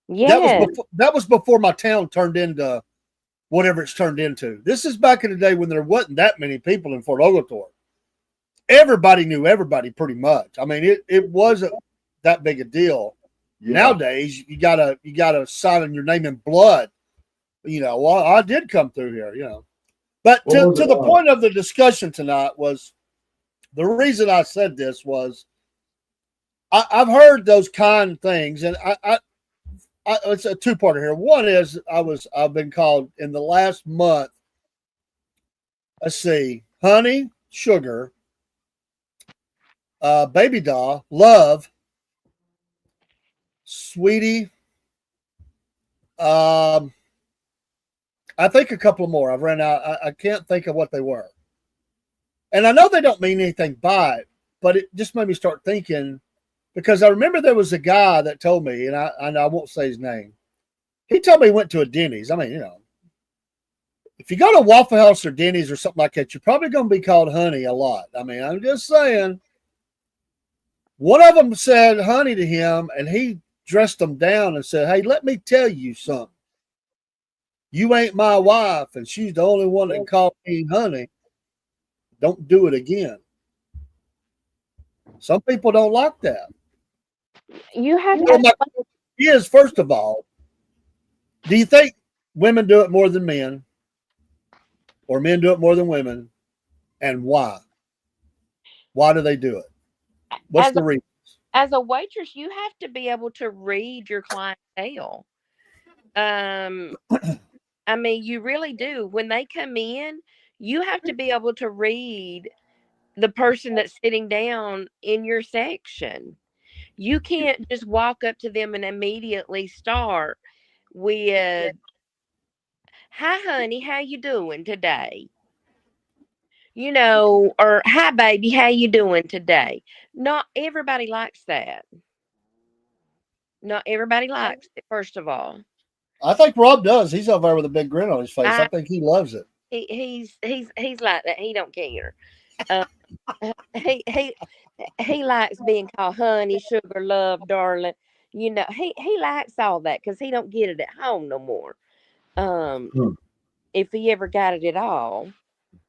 Yeah. That was before my town turned into whatever it's turned into. This is back in the day when there wasn't that many people in Fort Oglethorpe. Everybody knew everybody pretty much. I mean, it wasn't that big a deal. Yeah. Nowadays, you gotta sign your name in blood. You know, well, I did come through here, you know. But to the point of the discussion tonight was the reason I said this was I've heard those kind things, and I it's a two-parter here. One is I've been called in the last month. Let's see, honey, sugar, baby doll, love, sweetie. I think a couple more. I've ran out. I can't think of what they were. And I know they don't mean anything by it, but it just made me start thinking, because I remember there was a guy that told me, and I won't say his name. He told me he went to a Denny's. I mean, you know, if you go to Waffle House or Denny's or something like that, you're probably going to be called honey a lot. I mean, I'm just saying. One of them said honey to him, and he dressed them down and said, hey, let me tell you something. You ain't my wife, and she's the only one that called me honey. Don't do it again. Some people don't like that. You have to. My question is, first of all, do you think women do it more than men, or men do it more than women, and why? Why do they do it? What's the reason? As a waitress, you have to be able to read your clientele. I I mean, you really do. When they come in, you have to be able to read the person that's sitting down in your section. You can't just walk up to them and immediately start with, "Hi honey, how you doing today?" Or "Hi baby, how you doing today?" Not everybody likes that. Not everybody likes it, first of all. I think Rob does. He's over there with a big grin on his face. I I think he loves it. he's like that. He don't care. Uh, he he he likes being called honey, sugar, love, darling. He likes all that because he don't get it at home no more. Um, Hmm. if he ever got it at all,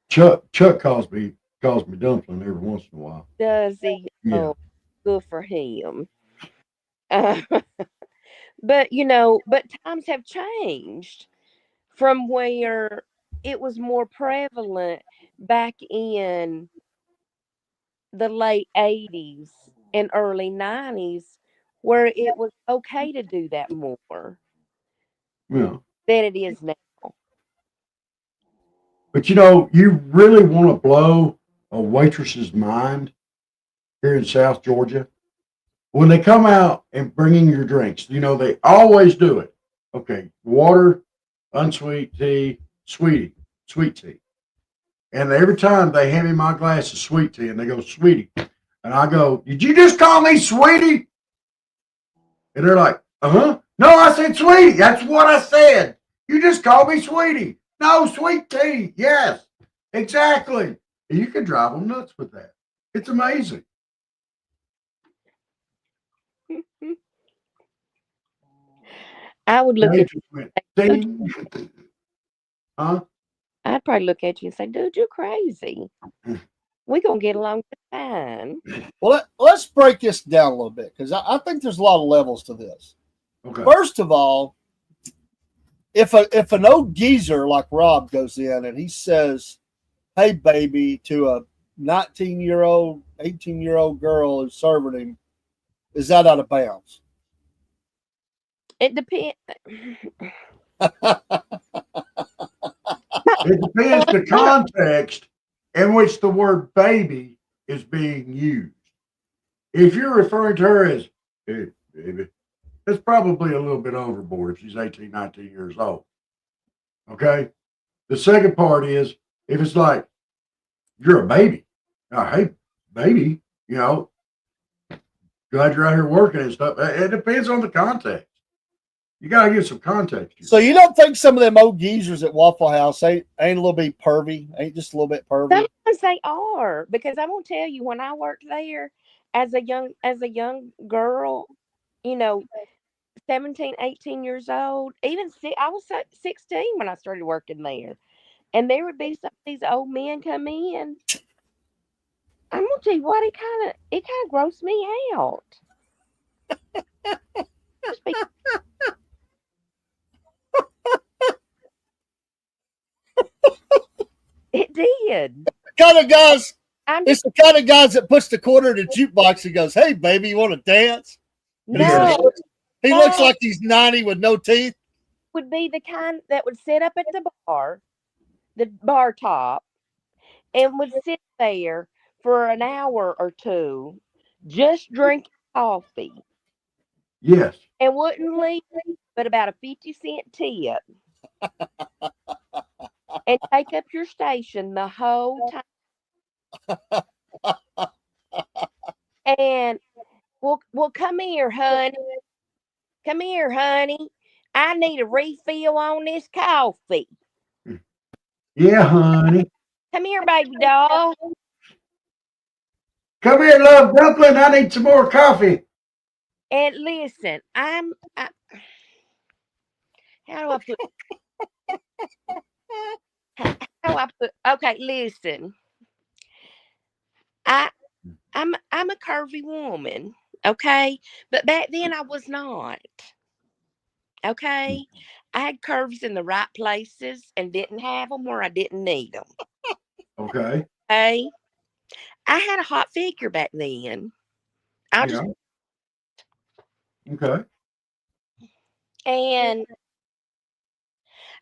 Chuck calls me dumpling every once in a while. does he? Yeah. Oh, good for him. Uh, but times have changed from where it was more prevalent back in the late 80s and early 90s, where it was okay to do that more Yeah. than it is now. But you really want to blow a waitress's mind here in South Georgia when they come out and bringing your drinks. They always do it. Okay, water, unsweet tea, sweet tea. And every time they hand me my glass of sweet tea and they go, "Sweetie," and I go, "Did you just call me sweetie?" And they're like, "Uh-huh." "No, I said sweetie. That's what I said. You just called me sweetie." "No, sweet tea. Yes, exactly." And you can drive them nuts with that. It's amazing. I would look They at just went, you, dude, ding. Huh? I'd probably look at you and say, "Dude, you're crazy. We're going to get along just fine." Well, let's break this down a little bit because I think there's a lot of levels to this. Okay. First of all, if an old geezer like Rob goes in and he says, "Hey, baby," to a 19-year-old, 18-year-old girl who's serving him, is that out of bounds? It depends. It depends the context in which the word baby is being used. If you're referring to her as, "Hey, baby," it's probably a little bit overboard if she's 18, 19 years old. Okay. The second part is if it's like, "You're a baby." "Hey, baby, glad you're out here working and stuff." It depends on the context. You got to give some context here. So you don't think some of them old geezers at Waffle House ain't a little bit pervy? Ain't just a little bit pervy? Sometimes they are, because I'm gonna tell you, when I worked there as a young girl, you know, 17, 18 years old, I was 16 when I started working there, and there would be some of these old men come in. I'm gonna tell you what, it kind of grossed me out. Just be- It did. Kind of guys. I'm It's just the kind of guys that puts the quarter in the jukebox and goes, "Hey, baby, you want to dance?" And Yeah. he looks no. like he's 90 with no teeth. Would be the kind that would sit up at the bar top, and would sit there for an hour or two just drinking coffee Yes. and wouldn't leave but about a 50-cent tip, and take up your station the whole time. And, well, come here, honey. Come here, honey. I need a refill on this coffee. Yeah, honey. Come here, baby doll. Come here, love dumpling. I need some more coffee. And listen, how do I put, okay, listen. I I'm a curvy woman, okay? But back then I was not, okay? I had curves in the right places and didn't have them where I didn't need them, Okay. okay? I had a hot figure back then. I just Yeah. Okay. and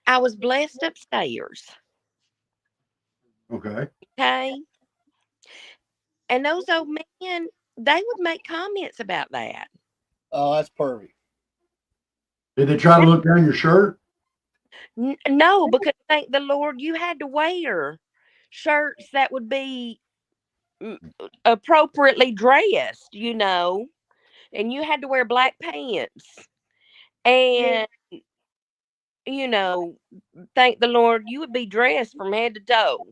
I was blessed upstairs. Okay. Okay. And those old men, they would make comments about that. Oh, that's pervy. Did they try to look down your shirt? No, because thank the Lord you had to wear shirts that would be appropriately dressed, and you had to wear black pants. And, thank the Lord you would be dressed from head to toe.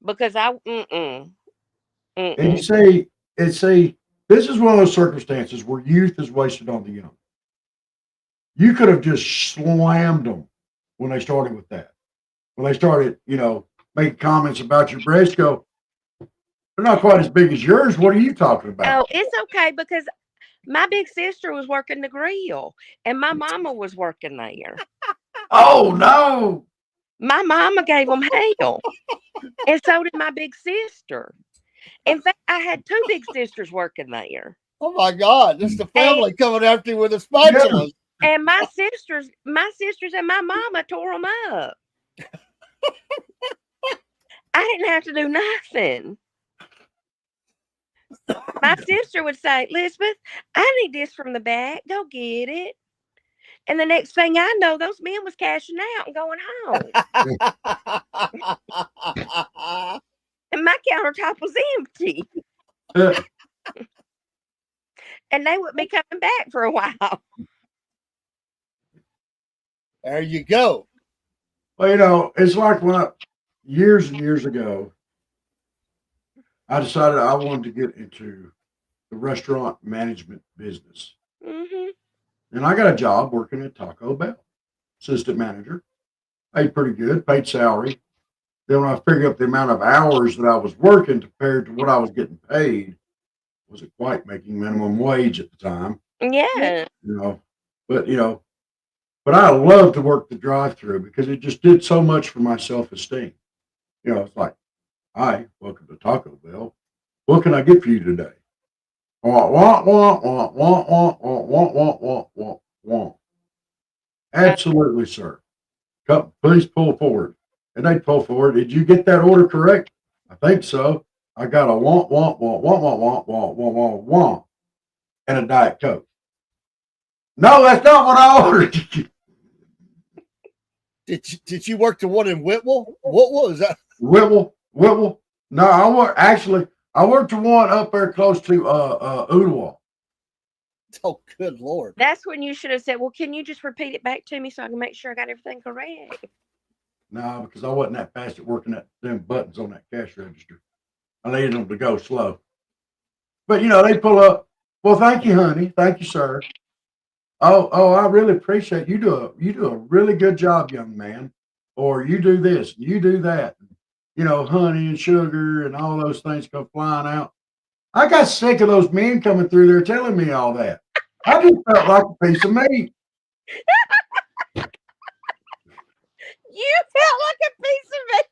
Because And you say, this is one of those circumstances where youth is wasted on the young. You could have just slammed them when they started with that. When they started, making comments about your breasts, go, they're not quite as big as yours. What are you talking about? Oh, it's okay because my big sister was working the grill and my mama was working there. Oh, no. My mama gave them hell. And so did my big sister. In fact, I had two big sisters working there. Oh my God, this is the family coming after you with a spatula. And my sisters and my mama tore them up. I didn't have to do nothing. My sister would say, Elizabeth, I need this from the back. Go get it. And the next thing I know, those men was cashing out and going home. And my countertop was empty. And they wouldn't be coming back for a while. There you go. Well, it's like when years and years ago, I decided I wanted to get into the restaurant management business. Mm-hmm. And I got a job working at Taco Bell, assistant manager, paid pretty good, paid salary. Then when I figured up the amount of hours that I was working compared to what I was getting paid, wasn't quite making minimum wage at the time. Yeah. But I love to work the drive-through because it just did so much for my self-esteem. It's like, hi, welcome to Taco Bell. What can I get for you today? Wah, wah, wah, wah, wah, wah, wah, wah, wah, wah, wah, wah. Absolutely, sir. Come, please pull forward. And they pull forward. Did you get that order correct? I think so. I got a wah, wah, wah, wah, wah, wah, wah, wah, wah, wah, and a Diet Coke. No, that's not what I ordered. Did you work the one in Whitwell? What was that? Whitwell. No, I worked the one up there close to Ooltewah. Oh, good Lord. That's when you should have said, well, can you just repeat it back to me so I can make sure I got everything correct? No, because I wasn't that fast at working them buttons on that cash register. I needed them to go slow. But they pull up. Well, thank you, honey. Thank you, sir. Oh, I really appreciate you do a really good job, young man. Or you do this, you do that. Honey and sugar and all those things come flying out. I got sick of those men coming through there telling me all that. I just felt like a piece of meat. You felt like a piece of meat.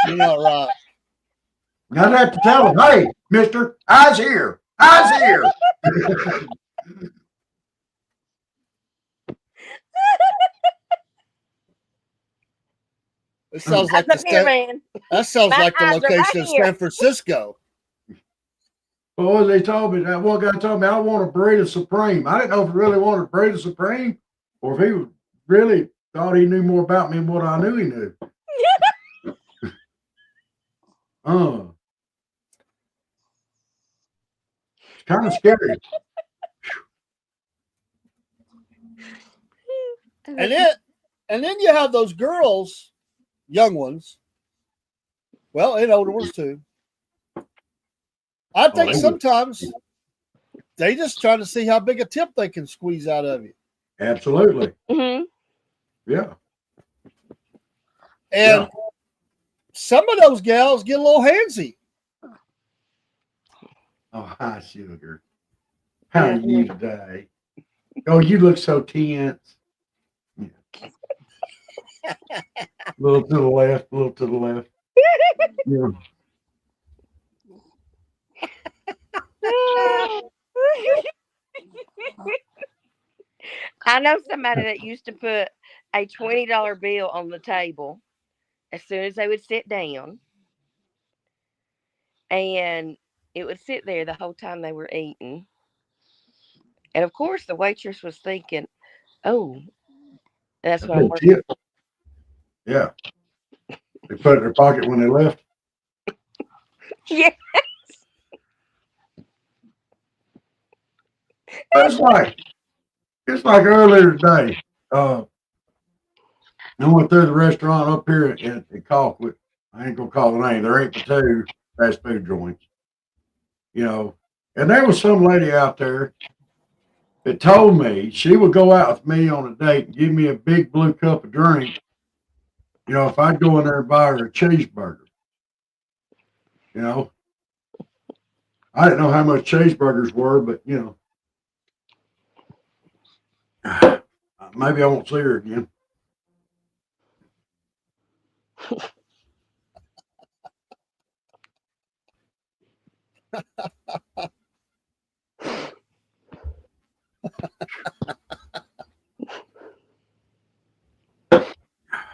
You're not right. I'd have to tell him, hey, mister, eyes here. Eyes here. It sounds like that sounds like the location of San Francisco. Well, they told me that one guy told me I want a burrito supreme. I didn't know if he really wanted a burrito supreme or if he really thought he knew more about me than what I knew he knew. It's kind of scary. And then you have those girls, young ones, well, and older ones too. I think sometimes they just try to see how big a tip they can squeeze out of you. Absolutely. Mm-hmm. Yeah. And some of those gals get a little handsy. Oh, hi, sugar. How are you today? Oh, you look so tense. Yeah. A little to the left, a little to the left. Yeah. I know somebody that used to put a $20 bill on the table as soon as they would sit down, and it would sit there the whole time they were eating. And of course, the waitress was thinking, "Oh, that's what I'm That's a working." tip. Yeah. They put it in their pocket when they left. Yeah, It's like earlier today. I went through the restaurant up here in Colquitt. I ain't gonna call the name. There ain't but two fast food joints, you know. And there was some lady out there that told me she would go out with me on a date and give me a big blue cup of drink, if I'd go in there and buy her a cheeseburger. You know, I didn't know how much cheeseburgers were, but maybe I won't see her again.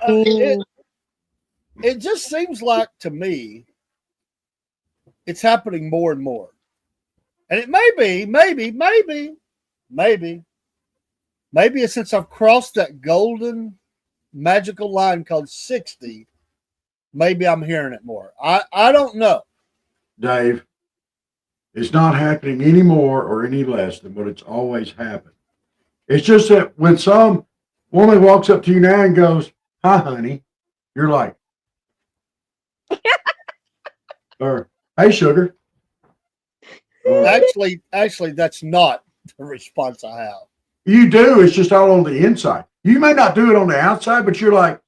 Mm, It just seems like to me it's happening more and more. And it may be, maybe it's since I've crossed that golden magical line called 60, maybe I'm hearing it more. I don't know. Dave, it's not happening any more or any less than what it's always happened. It's just that when some woman walks up to you now and goes, "Hi, honey," you're like, or "Hey, sugar." Or, Actually, that's not the response I have. you do. It's just all on the inside. You may not do it on the outside, but you're like,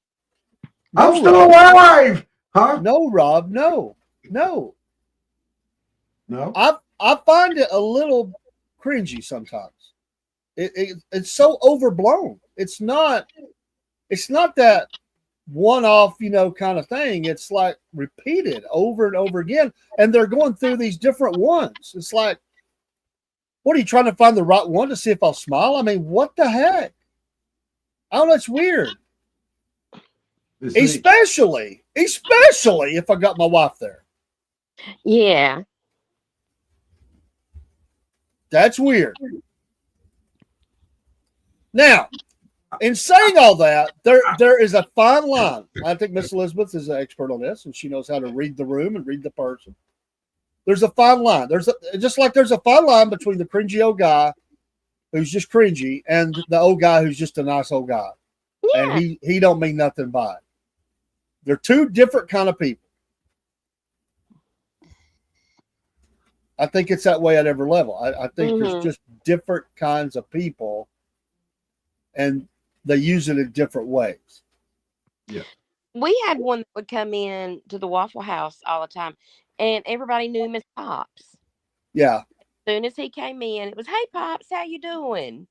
"I'm No, still alive," huh? No, Rob, no. No. I find it a little cringy sometimes. It's so overblown. It's not that one-off, kind of thing. It's like repeated over and over again, and they're going through these different ones. It's like, what are you trying to find the right one to see if I'll smile? I mean, what the heck? Oh, that's weird. Especially if I got my wife there. yeah. That's weird. Now, in saying all that, there is a fine line. I think Miss Elizabeth is an expert on this, and she knows how to read the room and read the person. There's a fine line. Just like there's a fine line between the cringy old guy who's just cringy and the old guy who's just a nice old guy. Yeah. And he don't mean nothing by it. They're two different kind of people. I think it's that way at every level. I think there's just different kinds of people, and they use it in different ways. Yeah. We had one that would come in to the Waffle House all the time, and everybody knew him as Pops. Yeah. As soon as he came in, it was, "Hey, Pops, how you doing?"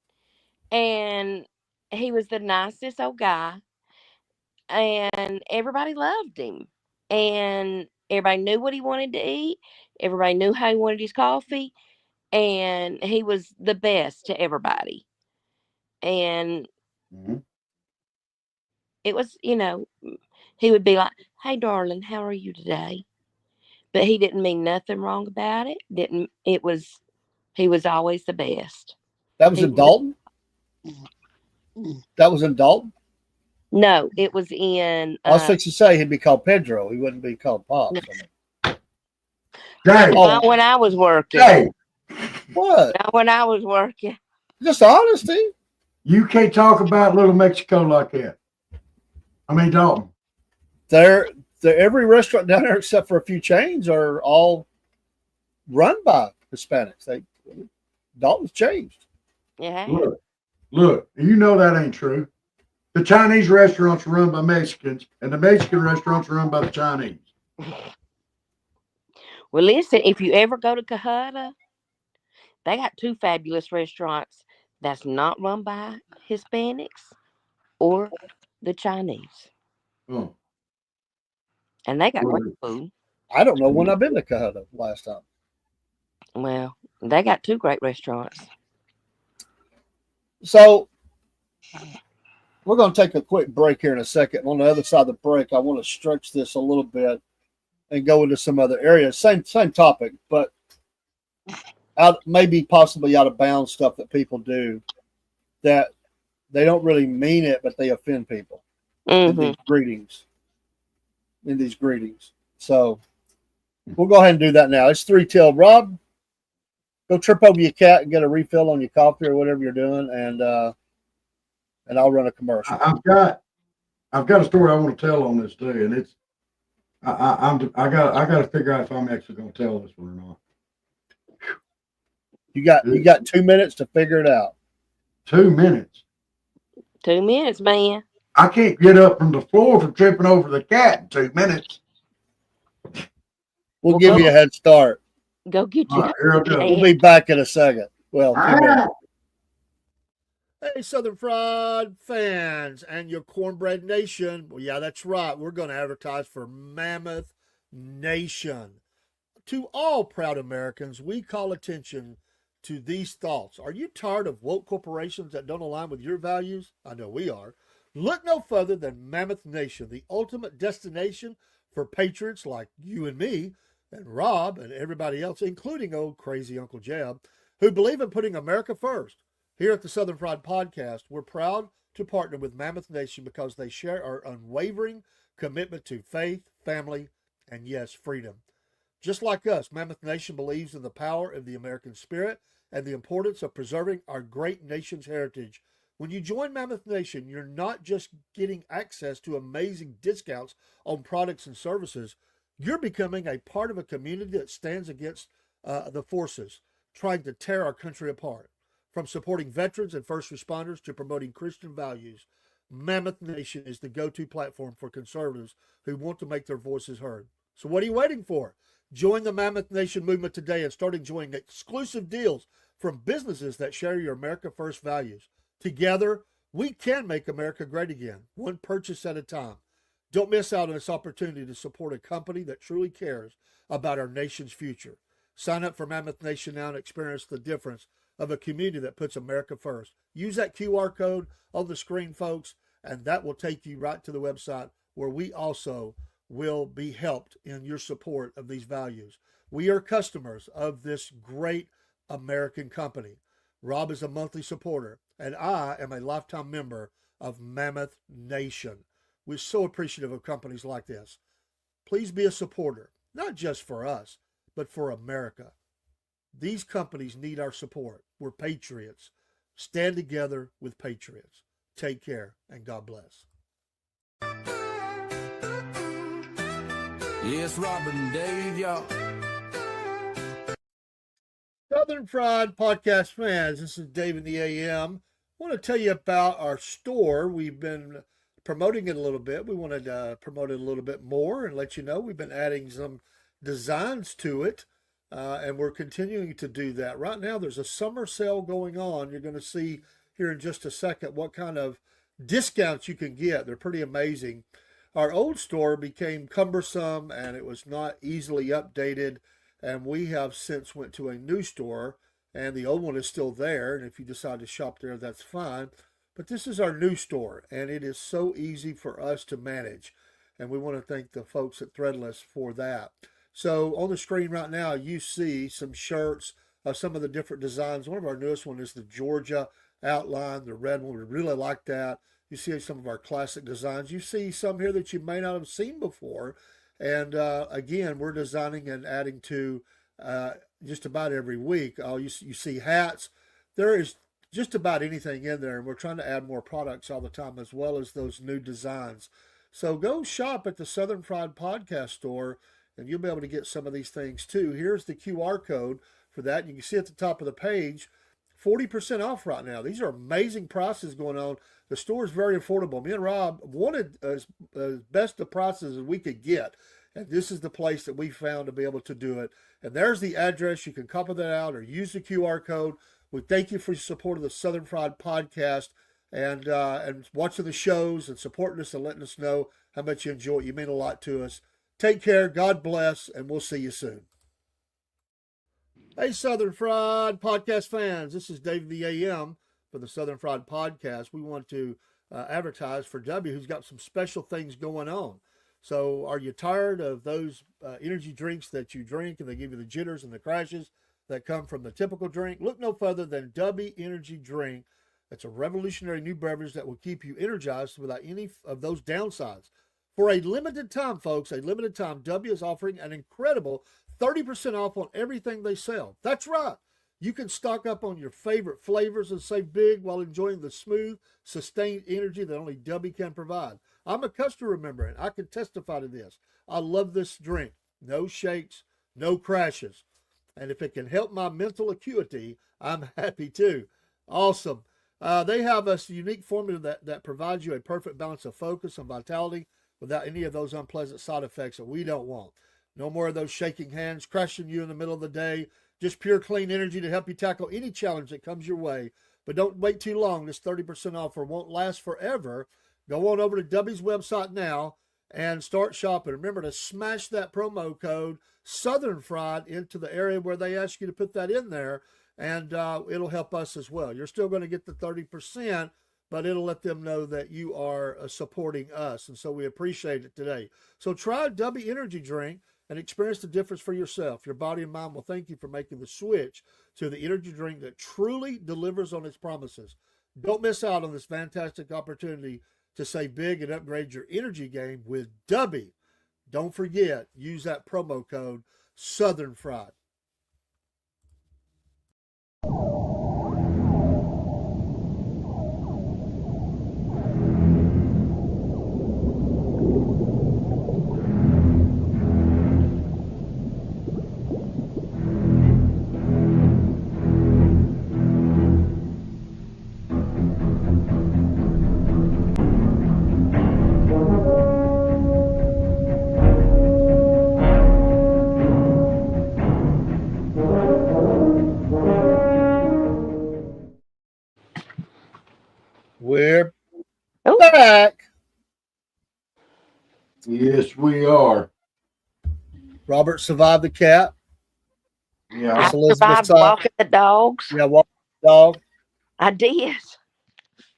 And he was the nicest old guy, and everybody loved him. And everybody knew what he wanted to eat. Everybody knew how he wanted his coffee, and he was the best to everybody. And it was, he would be like, "Hey, darling, how are you today?" But he didn't mean nothing wrong about it. He was always the best. That was in Dalton? That was in Dalton? No, it was in. I was fixing to say he'd be called Pedro. He wouldn't be called Pops. Dave. Not when I was working. Dave. What? Not when I was working. Just honesty. You can't talk about Little Mexico like that. I mean, Dalton. Every restaurant down there, except for a few chains, are all run by Hispanics. Dalton's changed. Yeah. Look, you know that ain't true. The Chinese restaurants are run by Mexicans, and the Mexican restaurants are run by the Chinese. Well, listen, if you ever go to Cohutta, they got two fabulous restaurants that's not run by Hispanics or the Chinese. Oh. And they got great food. I don't know when I've been to Cohutta last time. Well, they got two great restaurants. So we're going to take a quick break here in a second. On the other side of the break, I want to stretch this a little bit and go into some other areas. Same topic, but maybe possibly out of bounds stuff that people do that they don't really mean it, but they offend people in these greetings. So we'll go ahead and do that now. It's 3 till. Rob, go trip over your cat and get a refill on your coffee or whatever you're doing, and I'll run a commercial. I've got a story I want to tell on this too, and it's I got to figure out if I'm actually going to tell this one or not. You got 2 minutes to figure it out. 2 minutes. 2 minutes, man. I can't get up from the floor for tripping over the cat in 2 minutes. We'll give you a head start. Go get All right, here I go. We'll be back in a second. Well, 2 minutes. Ah! Hey, Southern Fried fans and your Cornbread Nation. Well, yeah, that's right. We're going to advertise for Mammoth Nation. To all proud Americans, we call attention to these thoughts. Are you tired of woke corporations that don't align with your values? I know we are. Look no further than Mammoth Nation, the ultimate destination for patriots like you and me, and Rob and everybody else, including old crazy Uncle Jeb, who believe in putting America first. Here at the Southern Fried Podcast, we're proud to partner with Mammoth Nation because they share our unwavering commitment to faith, family, and yes, freedom. Just like us, Mammoth Nation believes in the power of the American spirit and the importance of preserving our great nation's heritage. When you join Mammoth Nation, you're not just getting access to amazing discounts on products and services. You're becoming a part of a community that stands against the forces trying to tear our country apart. From supporting veterans and first responders to promoting Christian values, Mammoth Nation is the go-to platform for conservatives who want to make their voices heard. So what are you waiting for? Join the Mammoth Nation movement today and start enjoying exclusive deals from businesses that share your America First values. Together, we can make America great again, one purchase at a time. Don't miss out on this opportunity to support a company that truly cares about our nation's future. Sign up for Mammoth Nation now and experience the difference of a community that puts America first. Use that QR code on the screen, folks, and that will take you right to the website where we also will be helped in your support of these values. We are customers of this great American company. Rob is a monthly supporter, and I am a lifetime member of Mammoth Nation. We're so appreciative of companies like this. Please be a supporter, not just for us, but for America. These companies need our support. We're patriots. Stand together with patriots. Take care, and God bless. Yes, Robin Dave, y'all. Southern Fried Podcast fans, this is Dave in the AM. I want to tell you about our store. We've been promoting it a little bit. We wanted to promote it a little bit more and let you know we've been adding some designs to it. And we're continuing to do that. Right now, there's a summer sale going on. You're going to see here in just a second what kind of discounts you can get. They're pretty amazing. Our old store became cumbersome and it was not easily updated. And we have since went to a new store, and the old one is still there. And if you decide to shop there, that's fine. But this is our new store, and it is so easy for us to manage. And we want to thank the folks at Threadless for that. So on the screen right now, you see some shirts, some of the different designs. One of our newest one is the Georgia outline, the red one. We really like that. You see some of our classic designs. You see some here that you may not have seen before. And again, we're designing and adding to just about every week. You see hats. There is just about anything in there. And we're trying to add more products all the time, as well as those new designs. So go shop at the Southern Fried Podcast store, and you'll be able to get some of these things too. Here's the QR code for that. You can see at the top of the page, 40% off right now. These are amazing prices going on. The store is very affordable. Me and Rob wanted as best the prices as we could get. And this is the place that we found to be able to do it. And there's the address. You can copy that out or use the QR code. We thank you for your support of the Southern Fried Podcast and watching the shows and supporting us and letting us know how much you enjoy it. You mean a lot to us. Take care. God bless. And we'll see you soon. Hey, Southern Fried Podcast fans. This is Dave the AM for the Southern Fried Podcast. We want to advertise for W, who's got some special things going on. So, are you tired of those energy drinks that you drink and they give you the jitters and the crashes that come from the typical drink? Look no further than W Energy Drink. It's a revolutionary new beverage that will keep you energized without any of those downsides. For a limited time, folks, a limited time, W is offering an incredible 30% off on everything they sell. That's right. You can stock up on your favorite flavors and save big while enjoying the smooth, sustained energy that only W can provide. I'm a customer member and I can testify to this. I love this drink. No shakes, no crashes. And if it can help my mental acuity, I'm happy too. Awesome. They have a unique formula that provides you a perfect balance of focus and vitality without any of those unpleasant side effects that we don't want. No more of those shaking hands, crashing you in the middle of the day. Just pure clean energy to help you tackle any challenge that comes your way. But don't wait too long. This 30% offer won't last forever. Go on over to W's website now and start shopping. Remember to smash that promo code Southern Fried into the area where they ask you to put that in there, and it'll help us as well. You're still going to get the 30%, but it'll let them know that you are supporting us, and so we appreciate it today. So try W Energy Drink and experience the difference for yourself. Your body and mind will thank you for making the switch to the energy drink that truly delivers on its promises. Don't miss out on this fantastic opportunity to save big and upgrade your energy game with W. Don't forget, use that promo code Southern Fried. We're back. Yes, we are. Robert survived the cat. Yeah. I survived walking the dogs. Yeah, walking the dog. I did.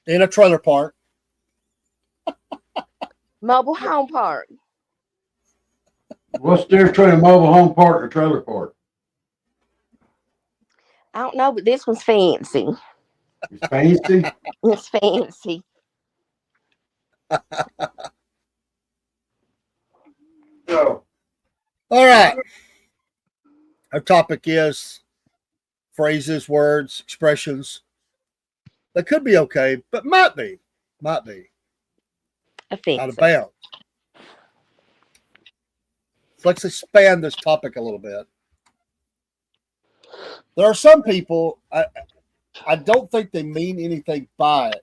In a trailer park. Mobile home park. What's the difference between a mobile home park and a trailer park? I don't know, but this one's fancy. It's fancy. It's fancy. So, all right. Our topic is phrases, words, expressions that could be okay, but might be Offensive. out of bounds. So let's expand this topic a little bit. There are some people, I don't think they mean anything by it,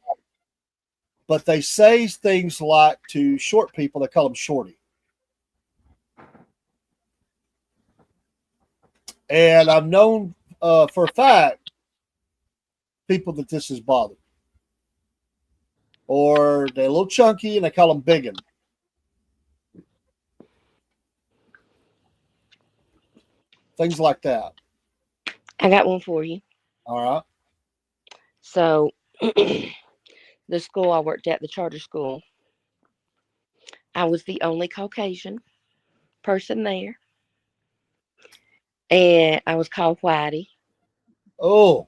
but they say things like to short people, they call them shorty. And I've known for a fact people that this has bothered. Or they're a little chunky and they call them biggin. Things like that. I got one for you. All right. So, the school I worked at, the charter school, I was the only Caucasian person there. And I was called Whitey. Oh.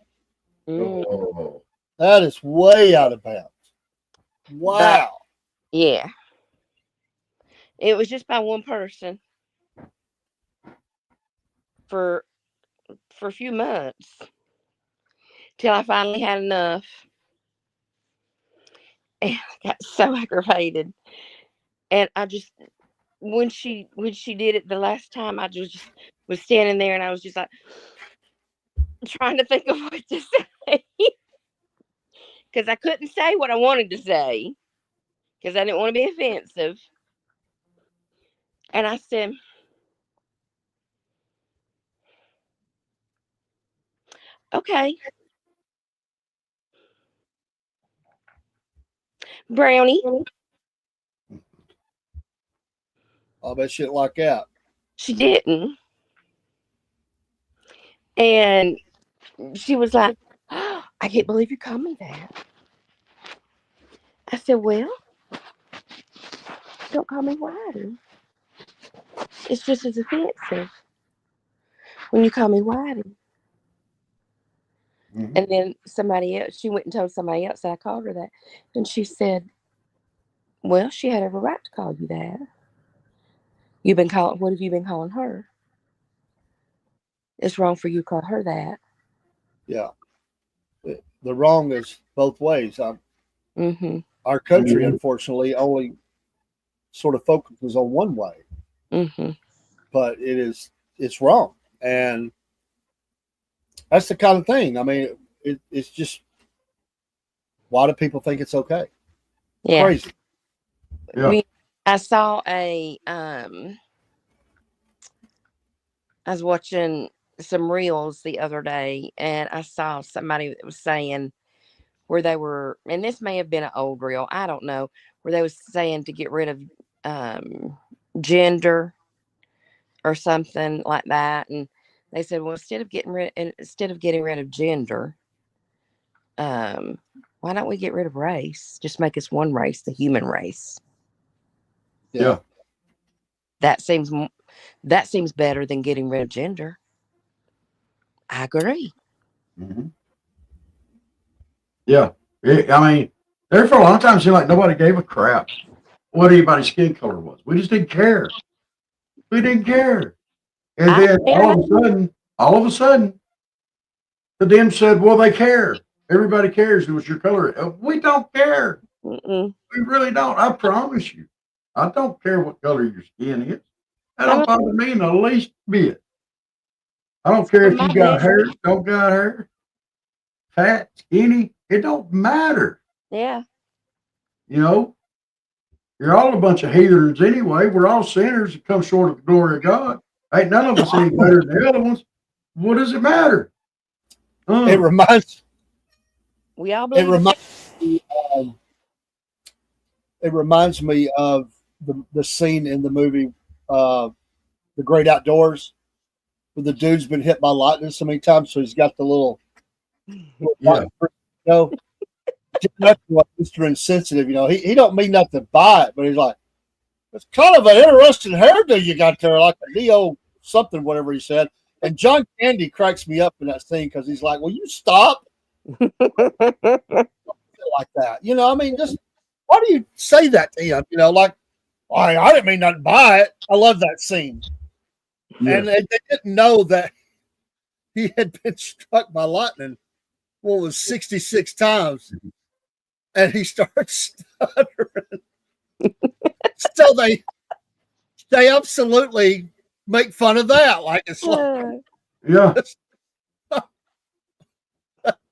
oh. That is way out of bounds. Wow. But, yeah. It was just by one person for a few months till I finally had enough. And I got so aggravated. And I just, when she did it the last time, I just was standing there and I was just like trying to think of what to say. Because I couldn't say what I wanted to say. Because I didn't want to be offensive. And I said, okay. Brownie. I'll bet she didn't like that. She didn't. And she was like, "Oh, I can't believe you called me that." I said, "Well, don't call me Whitey. It's just as offensive when you call me Whitey." Mhm. And then somebody else, she went and told somebody else that I called her that. And she said, "Well, she had every right to call you that. What have you been calling her? It's wrong for you to call her that." Yeah. The wrong is both ways. Mm-hmm. Our country, Mhm. unfortunately, only sort of focuses on one way, Mm-hmm. but it's wrong, and that's the kind of thing. I mean, it's just why do people think it's okay? Yeah. Crazy. Yeah. I saw I was watching some reels the other day, and I saw somebody that was saying where they were, and this may have been an old reel, I don't know, where they was saying to get rid of um, gender or something like that, and they said, well, instead of getting rid of gender, um, why don't we get rid of race? Just make us one race, the human race. Yeah. Yeah. That seems that seems better than getting rid of gender. I agree. Mhm. Yeah. I mean, there for a long time, it seemed like nobody gave a crap what anybody's skin color was. We just didn't care. We didn't care. And I then all of a sudden, the Dems said, well, they care. Everybody cares. It was your color. We don't care. mm-mm. We really don't. I promise you. I don't care what color your skin is. That I don't mean, bother me in the least bit. I don't care for if you my got best, hair, don't got hair, fat, skinny. It don't matter. yeah. You know, you're all a bunch of heathens anyway. We're all sinners that come short of the glory of God. Ain't none of us any better than the other ones. What does it matter? It reminds We all it believe the same. reminds me, um, it reminds me of the scene in the movie uh, The Great Outdoors where the dude's been hit by lightning so many times, so he's got the little Yeah. you know, that's what Mr. Insensitive, he don't mean nothing by it, but he's like, it's kind of an interesting hairdo you got there, like a Leo something, whatever he said. And John Candy cracks me up in that scene because he's like, will you stop like that? I mean, just why do you say that to him? Like, I didn't mean nothing by it. I love that scene. And Yes. they didn't know that he had been struck by lightning, what was 66 times. And he starts stuttering. So they absolutely make fun of that. Like, it's like, Yeah.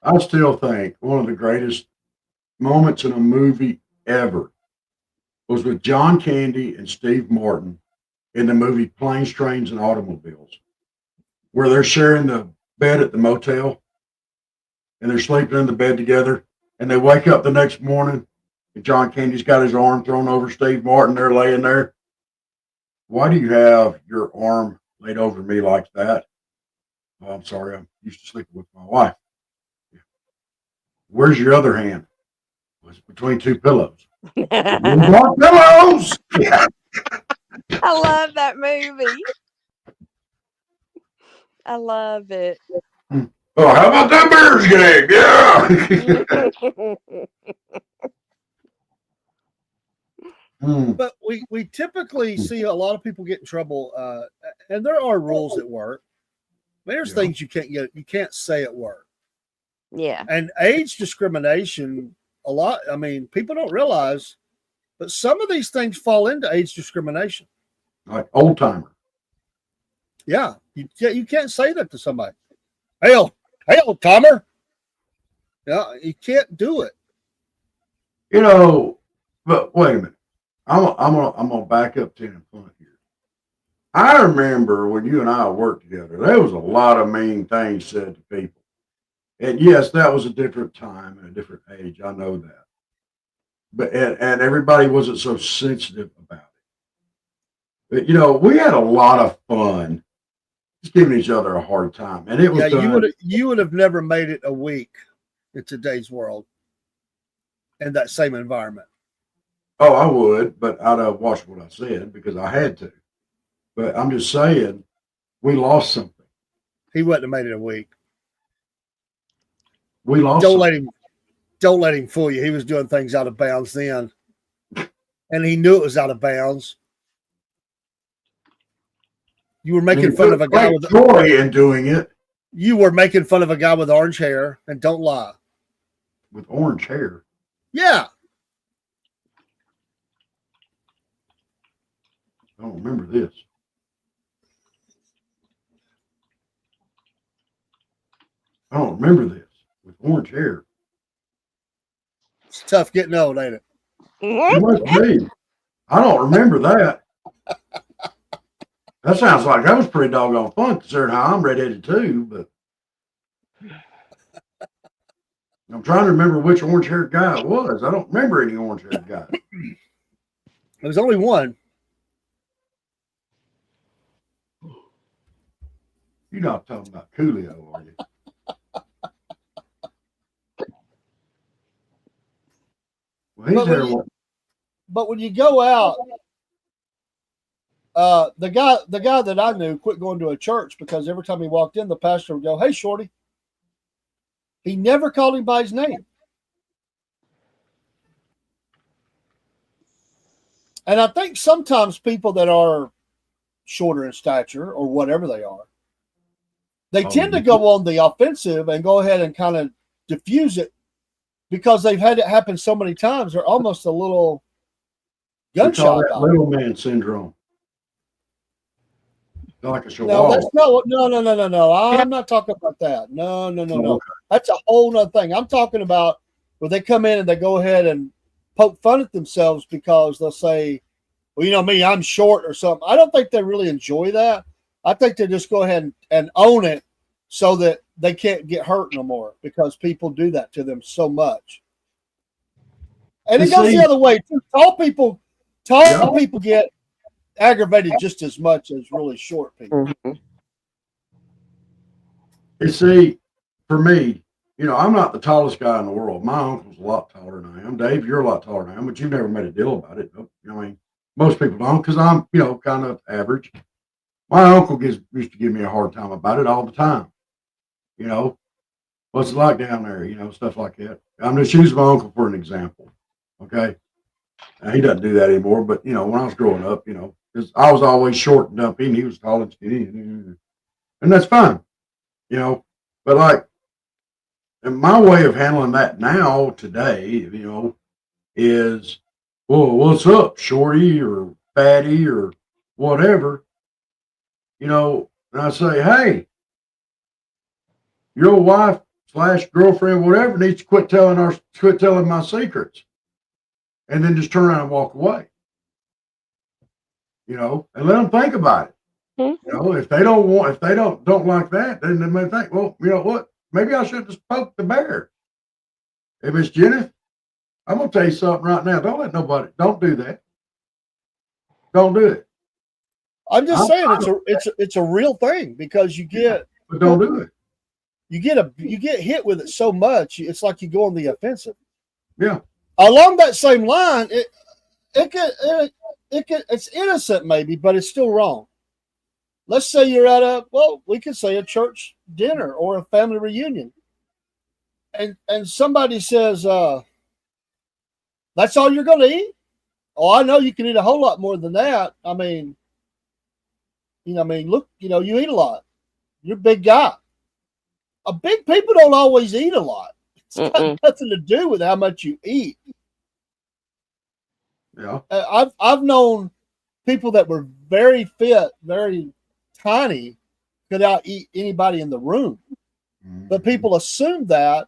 I still think one of the greatest moments in a movie ever was with John Candy and Steve Martin in the movie Planes, Trains, and Automobiles, where they're sharing the bed at the motel and they're sleeping in the bed together. And they wake up the next morning and John Candy's got his arm thrown over Steve Martin. They're laying there. Why do you have your arm laid over me like that? Oh, I'm sorry. I'm used to sleeping with my wife. Where's your other hand? Well, it's between two pillows. We want pillows. I love that movie. I love it. Oh, how about that Bears game? Yeah. but we typically see a lot of people get in trouble, and there are rules at work. But there's Yeah. things you can't say at work. Yeah. And age discrimination, a lot. I mean, people don't realize, but some of these things fall into age discrimination. Like old timer. Yeah, you can't say that to somebody. Hey, old timer. Yeah, you can't do it. But wait a minute. I'm gonna back up 10 and front here. I remember when you and I worked together, there was a lot of mean things said to people. And yes, that was a different time and a different age. I know that. But and everybody wasn't so sensitive about it. But we had a lot of fun just giving each other a hard time. And it was you would have never made it a week in today's world in that same environment. Oh, I would, but I'd have watched what I said because I had to. But I'm just saying, we lost something. He wouldn't have made it a week. We lost. Don't let him fool you. He was doing things out of bounds then, and he knew it was out of bounds. You were making fun of a guy with joy in doing it. You were making fun of a guy with orange hair, and don't lie. With orange hair. Yeah. I don't remember this. I don't remember this with orange hair. It's tough getting old, ain't it? It must be. I don't remember that. That sounds like that was pretty doggone fun considering how I'm redheaded too, but I'm trying to remember which orange haired guy it was. I don't remember any orange haired guy. There's only one. You're not talking about Coolio, are you? Well, but when you go out, the guy that I knew quit going to a church because every time he walked in, the pastor would go, "Hey, Shorty." He never called him by his name. And I think sometimes people that are shorter in stature or whatever they are, they tend to go on the offensive and go ahead and kind of diffuse it because they've had it happen so many times. They're almost a little gunshot. Little man syndrome. Like a chihuahua. No. I'm not talking about that. No. Okay. That's a whole nother thing. I'm talking about where they come in and they go ahead and poke fun at themselves because they'll say, well, you know me, I'm short or something. I don't think they really enjoy that. I think they just go ahead and own it so that they can't get hurt no more because people do that to them so much. And it goes the other way too. Tall people get aggravated just as much as really short people. You see, for me, you know, I'm not the tallest guy in the world. My uncle's a lot taller than I am. Dave, you're a lot taller than I am, but you've never made a deal about it. I mean, most people don't because I'm, you know, kind of average. My uncle used to give me a hard time about it all the time. You know, what's it like down there? You know, stuff like that. I'm just using my uncle for an example. Okay. Now, he doesn't do that anymore, but, you know, when I was growing up, you know, because I was always short and dumpy and he was tall and skinny. And that's fine, you know, but like, and my way of handling that now today, you know, is, well, what's up, shorty or fatty or whatever, you know, and I say, hey, your wife / girlfriend, whatever, needs to quit telling my secrets, and then just turn around and walk away. You know, and let them think about it. Mm-hmm. You know, if they don't like that, then they may think, well, you know what? Maybe I should just poke the bear. Hey, Miss Jennifer, I'm gonna tell you something right now. Don't do that. Don't do it. I'm just saying it's a real thing because you get. But don't do it. You get hit with it so much, it's like you go on the offensive. Yeah. Along that same line, it's innocent maybe, but it's still wrong. Let's say you're at we could say a church dinner or a family reunion. And somebody says, that's all you're going to eat? Oh, I know you can eat a whole lot more than that. I mean, look, you eat a lot. You're a big guy. Big people don't always eat a lot. It's got nothing to do with how much you eat. Yeah. I've known people that were very fit, very tiny, could out eat anybody in the room. Mm-hmm. But people assume that,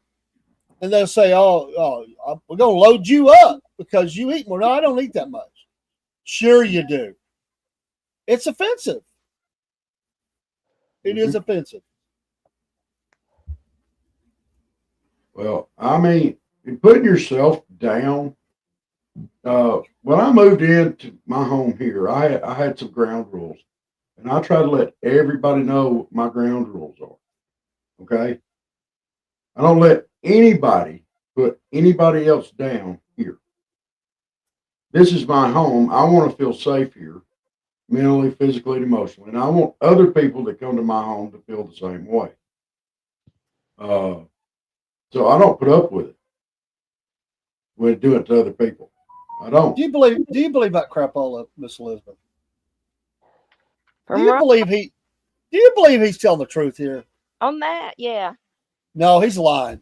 and they'll say, "Oh, we're going to load you up because you eat more." No, I don't eat that much. Sure, you do. It's offensive. It is offensive. Well, I mean, putting yourself down. When I moved into my home here, I had some ground rules, and I try to let everybody know what my ground rules are. Okay, I don't let anybody put anybody else down here. This is my home. I want to feel safe here, mentally, physically, and emotionally, and I want other people that come to my home to feel the same way. Uh, so I don't put up with it when do it to other people. I don't. Do you believe that crap all up, Miss Elizabeth? Do From you Ron believe he's telling the truth here? on that, yeah. No, he's lying.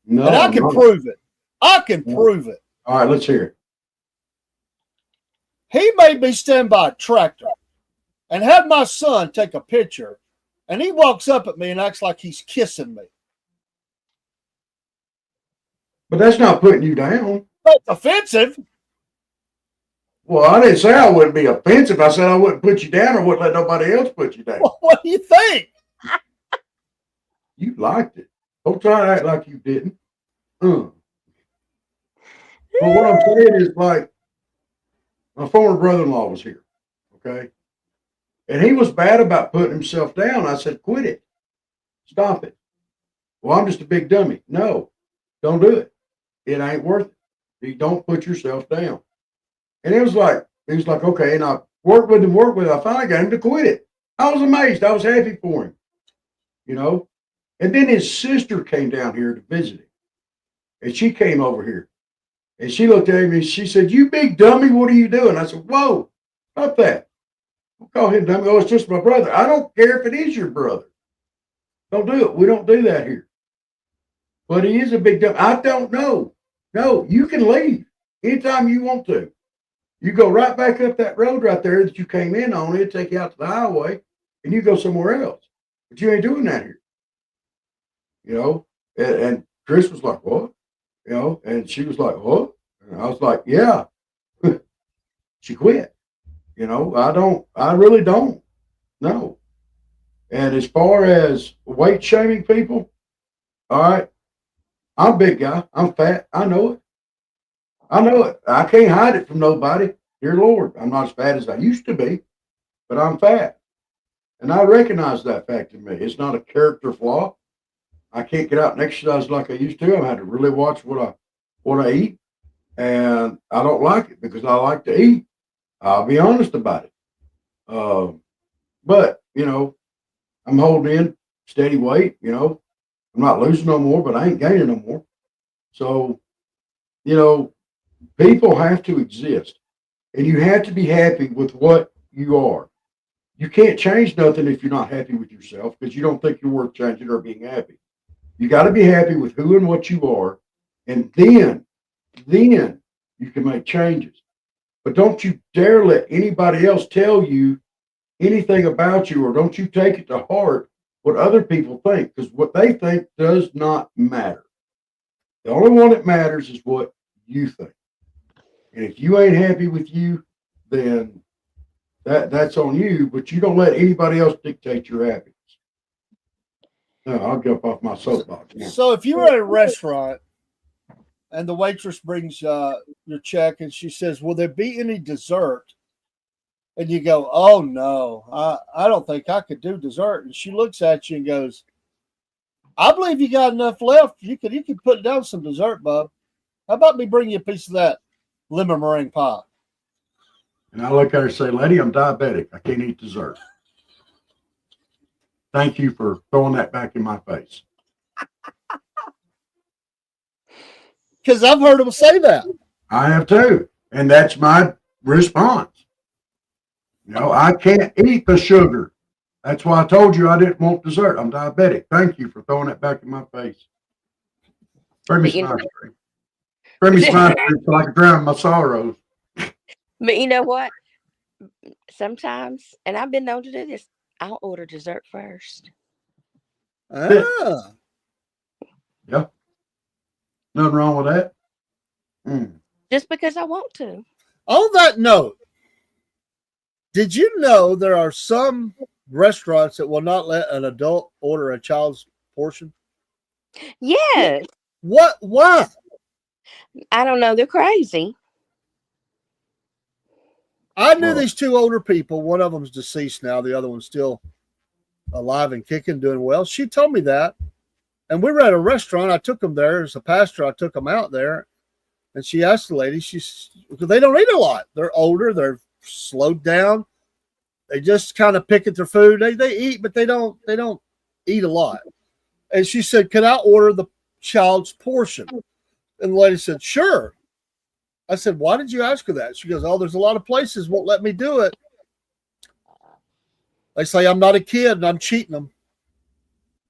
No, And I can no. prove it. I can No. prove it. All right, let's hear it. He made me stand by a tractor and had my son take a picture, and he walks up at me and acts like he's kissing me. But that's not putting you down. That's offensive. Well, I didn't say I wouldn't be offensive. I said I wouldn't put you down or wouldn't let nobody else put you down. Well, what do you think? You liked it. Don't try to act like you didn't. But what I'm saying is, like, my former brother-in-law was here, okay? And he was bad about putting himself down. I said, quit it. Stop it. Well, I'm just a big dummy. No, don't do it. It ain't worth it. You don't put yourself down. And he was like, okay. And I worked with him. I finally got him to quit it. I was amazed. I was happy for him, you know? And then his sister came down here to visit him. And she came over here. And she looked at me and she said, you big dummy, what are you doing? I said, whoa, stop that. Don't call him dummy. Oh, it's just my brother. I don't care if it is your brother. Don't do it. We don't do that here. But he is a big dummy. I don't know. No, you can leave anytime you want to. You go right back up that road right there that you came in on. It'll take you out to the highway and you go somewhere else. But you ain't doing that here. You know? And Chris was like, what? You know? And she was like, what? And I was like, yeah. She quit. You know, I really don't. No. And as far as weight shaming people, all right, I'm a big guy. I'm fat. I know it. I know it. I can't hide it from nobody. Dear Lord, I'm not as fat as I used to be, but I'm fat. And I recognize that fact in me. It's not a character flaw. I can't get out and exercise like I used to. I had to really watch what I eat. And I don't like it because I like to eat. I'll be honest about it. But, you know, I'm holding in steady weight, you know. I'm not losing no more, but I ain't gaining no more. So, you know, people have to exist. And you have to be happy with what you are. You can't change nothing if you're not happy with yourself because you don't think you're worth changing or being happy. You got to be happy with who and what you are. And then you can make changes. But don't you dare let anybody else tell you anything about you, or don't you take it to heart what other people think, because what they think does not matter. The only one that matters is what you think. And if you ain't happy with you, then that's on you, but you don't let anybody else dictate your happiness. No, I'll jump off my soapbox now. So if you're at a restaurant and the waitress brings your check and she says, will there be any dessert? And you go, oh, no, I don't think I could do dessert. And she looks at you and goes, I believe you got enough left. You could put down some dessert, bub. How about me bring you a piece of that lemon meringue pie? And I look at her and say, lady, I'm diabetic. I can't eat dessert. Thank you for throwing that back in my face. Because I've heard them say that. I have too. And that's my response. You know, I can't eat the sugar. That's why I told you I didn't want dessert. I'm diabetic. Thank you for throwing it back in my face. Bring me some ice cream. Bring me some ice cream so I can drown my sorrows. But you know what? Sometimes, and I've been known to do this, I'll order dessert first. Ah. Yeah. Nothing wrong with that. Just because I want to. On that note, did you know there are some restaurants that will not let an adult order a child's portion? Yes. What? Why? I don't know. They're crazy. I knew Well, these two older people. One of them's deceased now. The other one's still alive and kicking, doing well. She told me that. And we were at a restaurant. I took them there. As a pastor, I took them out there. And she asked the lady, because they don't eat a lot. They're older. They're slowed down. They just kind of pick at their food. They eat, but they don't eat a lot. And she said, "Can I order the child's portion?" And the lady said, "Sure." I said, "Why did you ask her that?" She goes, "Oh, there's a lot of places won't let me do it. They say I'm not a kid and I'm cheating them."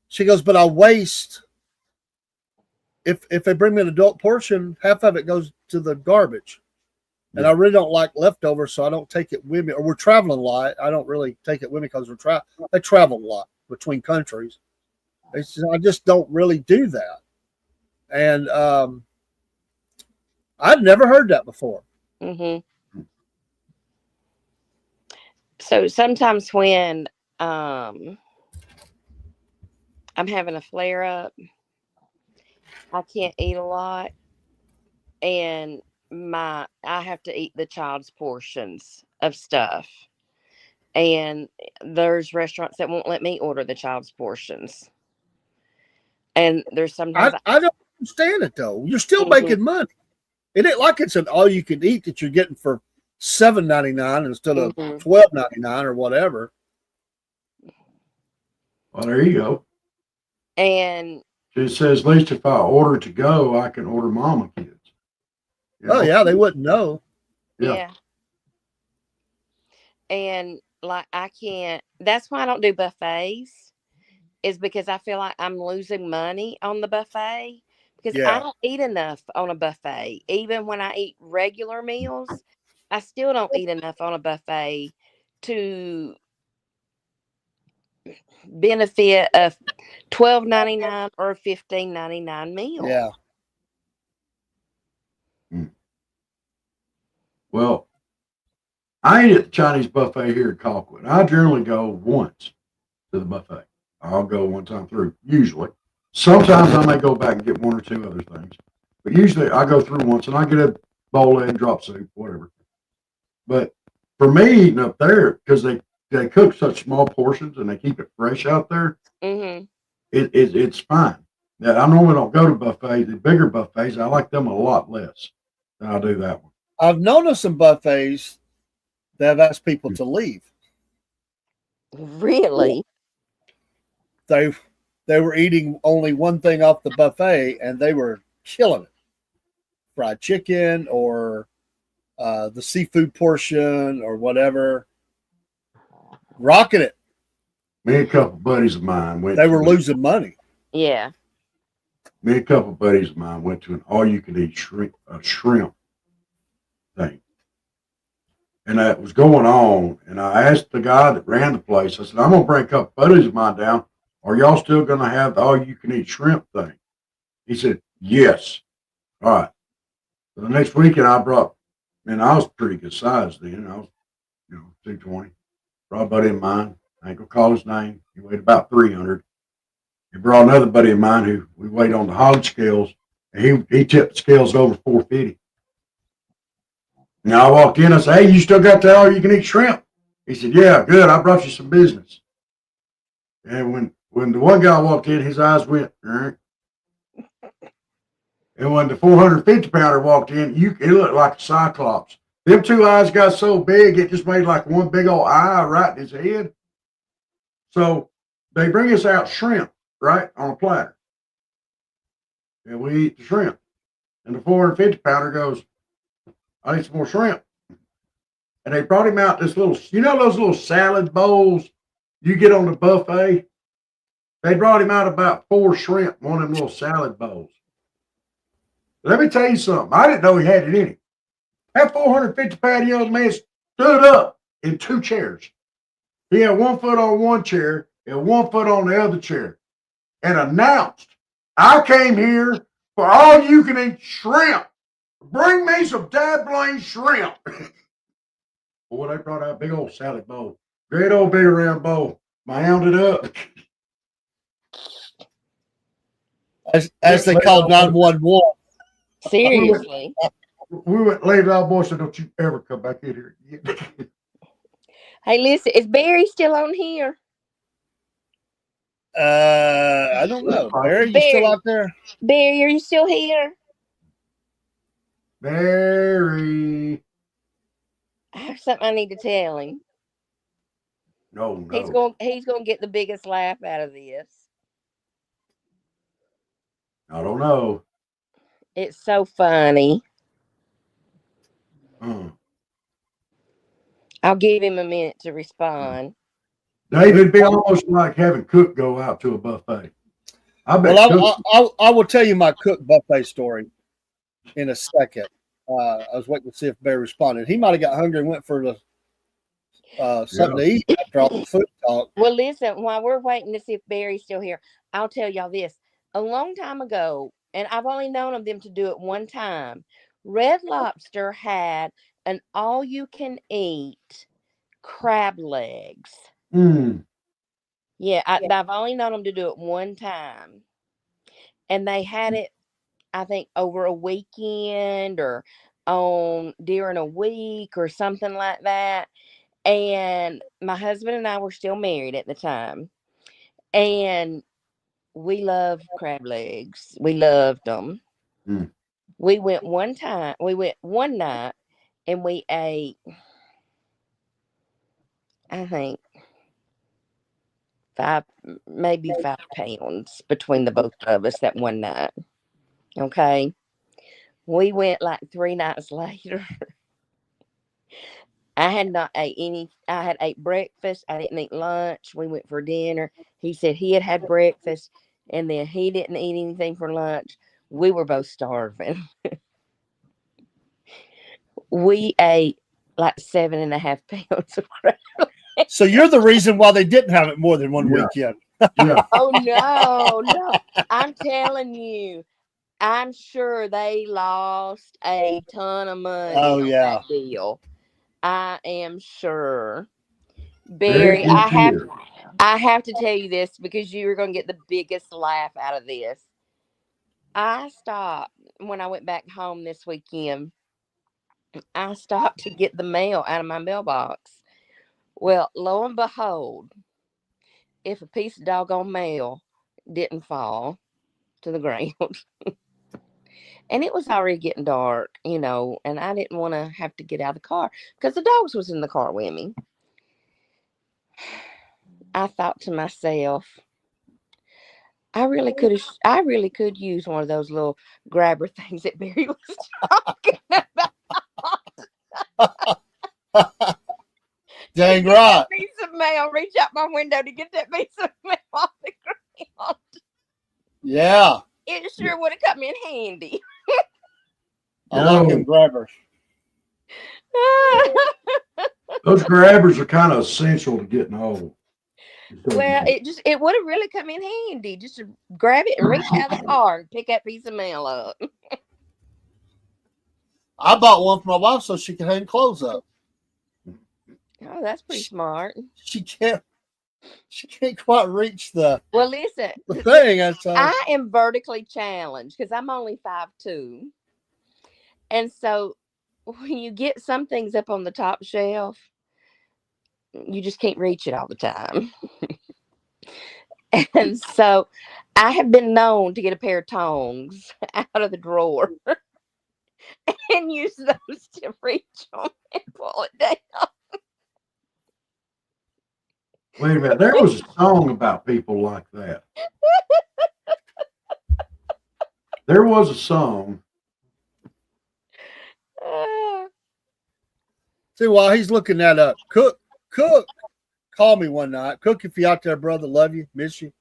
She goes, "But I waste. If they bring me an adult portion, half of it goes to the garbage. And I really don't like leftovers, so I don't take it with me. Or we're traveling a lot. I don't really take it with me because they travel a lot between countries. I just don't really do that." And I'd never heard that before. Mm-hmm. So sometimes when I'm having a flare up, I can't eat a lot, and I have to eat the child's portions of stuff. And there's restaurants that won't let me order the child's portions. And there's sometimes I don't understand it though. You're still Mhm. making money. It ain't like it's an all you can eat that you're getting for $7.99 instead of Mhm. $12.99 or whatever. well, there you go. And It says, at least if I order to go, I can order mama kids. You know? Oh yeah, they wouldn't know. Yeah. yeah. And like I can't, that's why I don't do buffets, is because I feel like I'm losing money on the buffet, because I Yeah. don't eat enough on a buffet. Even when I eat regular meals, I still don't eat enough on a buffet to benefit a $12.99 or a $15.99 meal. Yeah. Well, I eat at the Chinese buffet here at Colquitt. I generally go once to the buffet. I'll go one time through, usually. Sometimes I may go back and get one or two other things. But usually I go through once and I get a bowl of egg, drop soup, whatever. But for me, eating up there, because they cook such small portions and they keep it fresh out there, Mm-hmm. it's fine. Yeah, I normally don't go to buffets. The bigger buffets, I like them a lot less than I do that one. I've known of some buffets that have asked people to leave. Really? They were eating only one thing off the buffet and they were killing it. Fried chicken or the seafood portion or whatever. Rocking it. Me and a couple buddies of mine went. They were losing money. Yeah. Me and a couple buddies of mine went to an all-you-can-eat shrimp thing, and that was going on. And I asked the guy that ran the place. I said, "I'm gonna bring a couple buddies of mine down. Are y'all still gonna have the all-you-can-eat shrimp thing?" He said, "Yes." All right. So the next weekend, I brought, and I was pretty good size then. I was, 220. Brought a buddy of mine. I ain't gonna call his name. He weighed about 300. He brought another buddy of mine who we weighed on the hog scales, and he tipped the scales over 450. Now I walked in, I said, "Hey, you still got the all-you-can-eat shrimp?" He said, "Yeah, good. I brought you some business." And when the one guy walked in, his eyes went, "All right." And when the 450-pounder walked in, it looked like a cyclops. Them two eyes got so big, it just made like one big old eye right in his head. So they bring us out shrimp, right, on a platter. And we eat the shrimp. And the 450-pounder goes, "I need some more shrimp." And they brought him out this little, those little salad bowls you get on the buffet? They brought him out about 4 shrimp in one of them little salad bowls. Let me tell you something. I didn't know he had it in him. That 450-pound young man stood up in 2 chairs. He had 1 foot on one chair and 1 foot on the other chair and announced, "I came here for all you can eat shrimp. Bring me some dad-blame shrimp." Boy, they brought out a big old salad bowl. Great old big round bowl. Mounded up. As they called 911. Seriously. we went laid out, boy. Said, "Don't you ever come back in here." Hey, listen, is Barry still on here? I don't know. Barry, you still out there? Barry, are you still here? Barry. I have something I need to tell him. No. He's gonna get the biggest laugh out of this. I don't know. It's so funny. I'll give him a minute to respond. Dave, it'd be almost like having Cook go out to a buffet. I bet. Well, I will tell you my Cook buffet story in a second. I was waiting to see if Barry responded. He might have got hungry and went for the something to eat after all the food talk. Well, listen, while we're waiting to see if Barry's still here, I'll tell y'all this. A long time ago, and I've only known of them to do it one time, Red Lobster had an all-you-can-eat crab legs. Yeah, I've only known them to do it one time. And they had it, I think, over a weekend or during a week or something like that. And my husband and I were still married at the time. And we loved crab legs. We loved them. We went one night and we ate, I think, maybe 5 pounds between the both of us that one night. Okay. We went like 3 nights later. I had not ate any. I had ate breakfast. I didn't eat lunch. We went for dinner. He said he had breakfast and then he didn't eat anything for lunch. We were both starving. We ate like 7.5 pounds of crab. So you're the reason why they didn't have it more than one weekend. Yeah. Oh, no. I'm telling you, I'm sure they lost a ton of money on that deal. I am sure. Barry, I have to tell you this because you're going to get the biggest laugh out of this. I stopped when I went back home this weekend. I stopped to get the mail out of my mailbox. Well, lo and behold, if a piece of doggone mail didn't fall to the ground. And it was already getting dark, and I didn't want to have to get out of the car because the dogs was in the car with me. I thought to myself, I really could use one of those little grabber things that Barry was talking about. Dang right. Piece of mail, reach out my window to get that piece of mail off the ground. Yeah. It sure would have come in handy. I like them grabbers. Those grabbers are kind of essential to getting home. Well, it would have really come in handy just to grab it and reach out of the car and pick that piece of mail up. I bought one for my wife so she can hang clothes up. Oh, that's pretty smart. She can't quite reach the. Well, listen. The thing. I am vertically challenged because I'm only 5'2", and so when you get some things up on the top shelf, you just can't reach it all the time. And so I have been known to get a pair of tongs out of the drawer and use those to reach them and pull it down. Wait a minute. There was a song about people like that. There was a song. See, while he's looking that up, Cook, call me one night. Cook, if you're out there, brother, love you, miss you.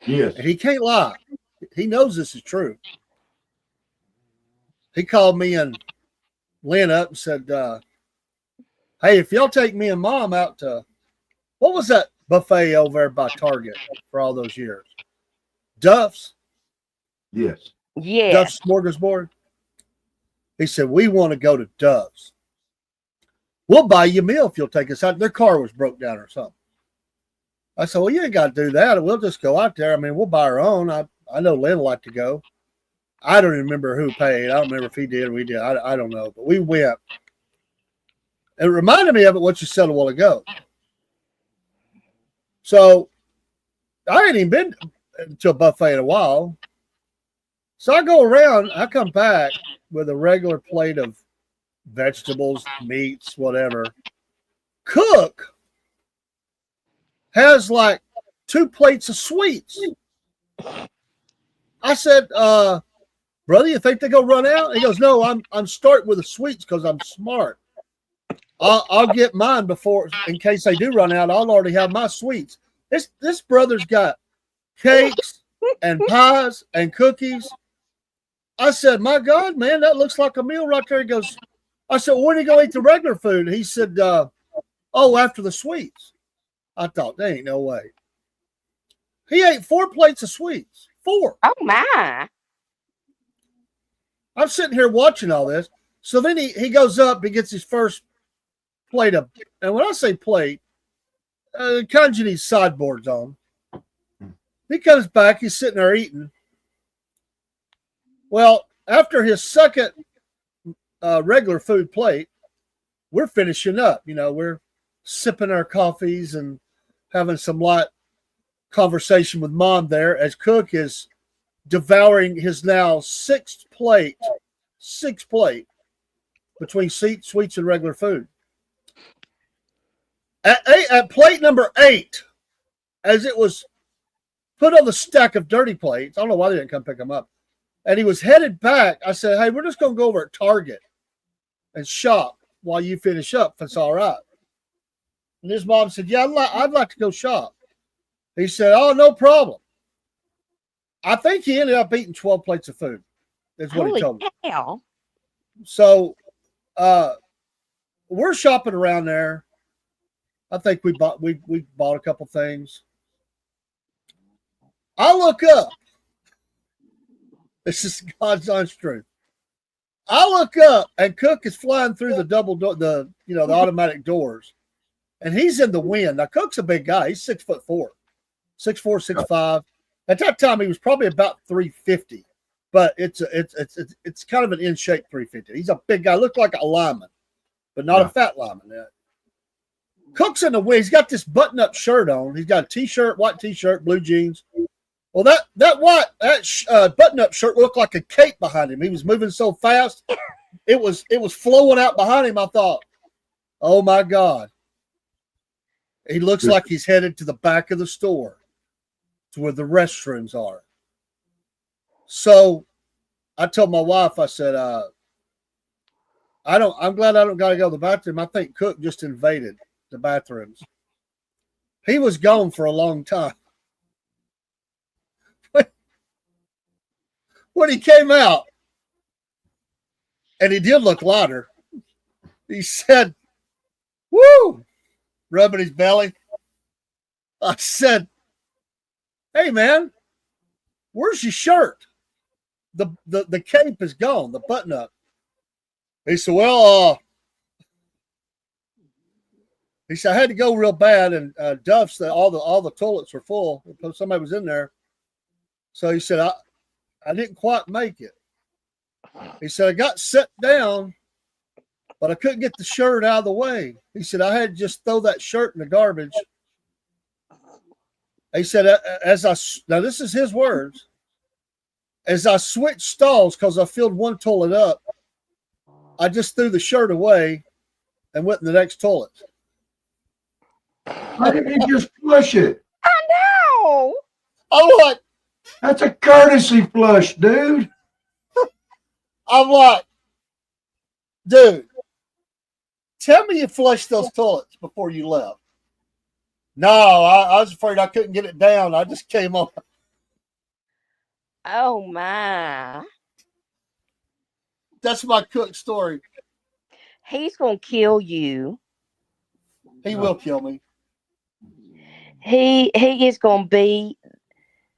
Yes. And he can't lie. He knows this is true. He called me and Lynn up and said, hey, if y'all take me and Mom out to, what was that buffet over there by Target for all those years? Duff's? Yes. Yeah. Duff's Smorgasbord? He said, we want to go to Duff's. We'll buy you a meal if you'll take us out. Their car was broke down or something. I said, well, you ain't got to do that. We'll just go out there. I mean, we'll buy our own. I know Lynn would like to go. I don't even remember who paid. I don't remember if he did or we did. I don't know. But we went. It reminded me of it what you said a while ago. So I hadn't even been to a buffet in a while. So I go around, I come back with a regular plate of vegetables, meats, whatever. Cook has like 2 plates of sweets. I said, brother, you think they go run out? He goes, no, I'm starting with the sweets because I'm smart. I'll get mine before, in case they do run out. I'll already have my sweets. This brother's got cakes and pies and cookies. I said, my God, man, that looks like a meal right there. He goes, I said, well, when are you going to eat the regular food? He said, after the sweets. I thought, there ain't no way. He ate 4 plates of sweets. 4. Oh my. I'm sitting here watching all this. So then he goes up, he gets his first plate of, and when I say plate, kind of needs sideboards on. He comes back, he's sitting there eating. Well, after his second regular food plate, we're finishing up. You know, we're sipping our coffees and having some light conversation with Mom there as Cook is devouring his now 6th plate between sweets and regular food. At plate number 8, as it was put on the stack of dirty plates, I don't know why they didn't come pick them up, and he was headed back, I said, hey, we're just going to go over at Target and shop while you finish up, if it's all right. And his mom said, yeah, I'd like to go shop. He said, oh, no problem. I think he ended up eating 12 plates of food. That's what he told me. Hell. So we're shopping around there. I think we bought a couple things. I look up. This is God's honest truth. I look up and Cook is flying through the double door, the automatic doors, and he's in the wind. Now Cook's a big guy. He's 6'4", 6'4", 6'5". At that time, he was probably about 350, but it's kind of an in shape 350. He's a big guy, looked like a lineman, but not a fat lineman. Cook's in the wind. He's got this button-up shirt on. He's got a t-shirt, white t-shirt, blue jeans. Well, that button-up shirt looked like a cape behind him. He was moving so fast, it was flowing out behind him. I thought, oh my God, he looks like he's headed to the back of the store, to where the restrooms are. So, I told my wife, I said, I'm glad I don't got to go to the bathroom. I think Cook just invaded the bathrooms. He was gone for a long time. When he came out, and he did look lighter, he said, woo, rubbing his belly. I said, hey man, where's your shirt? The cape is gone, the button up. He said, well, he said, I had to go real bad, and Duff's, all the toilets were full. Somebody was in there. So he said, I didn't quite make it. He said, I got set down, but I couldn't get the shirt out of the way. He said, I had to just throw that shirt in the garbage. He said, now this is his words, as I switched stalls because I filled one toilet up, I just threw the shirt away and went in the next toilet. Why didn't he just flush it? I know. I'm like, that's a courtesy flush, dude. I'm like, dude, tell me you flushed those toilets before you left. No, I was afraid I couldn't get it down. I just came on. Oh my. That's my Cook story. He's gonna kill you. He will kill me. He is gonna beat.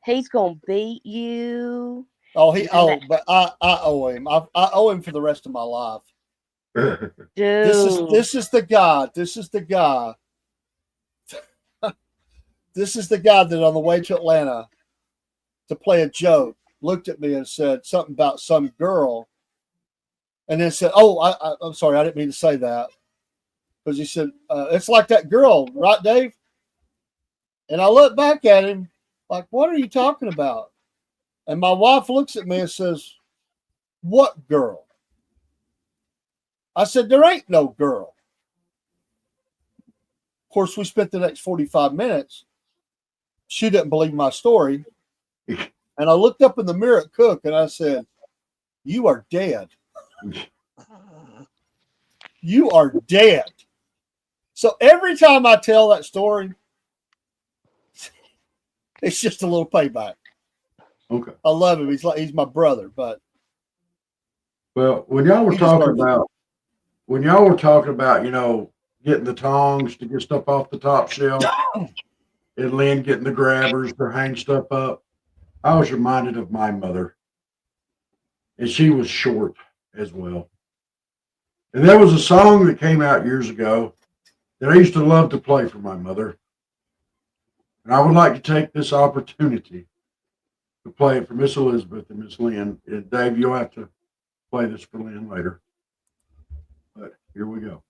He's gonna beat you. But I owe him. I owe him for the rest of my life. Dude. This is the guy. This is the guy. This is the guy that on the way to Atlanta to play a joke looked at me and said something about some girl, and then said, "Oh, I'm sorry, I didn't mean to say that," because he said it's like that girl, right, Dave? And I looked back at him like, "What are you talking about?" And my wife looks at me and says, "What girl?" I said, "There ain't no girl." Of course, we spent the next 45 minutes. She didn't believe my story. And I looked up in the mirror at Cook and I said, "You are dead. You are dead." So every time I tell that story, it's just a little payback. Okay. I love him. He's my brother, but Well, when y'all were talking about, getting the tongs to get stuff off the top shelf, and Lynn getting the grabbers to hang stuff up, I was reminded of my mother, and she was short as well. And there was a song that came out years ago that I used to love to play for my mother, and I would like to take this opportunity to play it for Miss Elizabeth and Miss Lynn. And Dave, you'll have to play this for Lynn later. But here we go.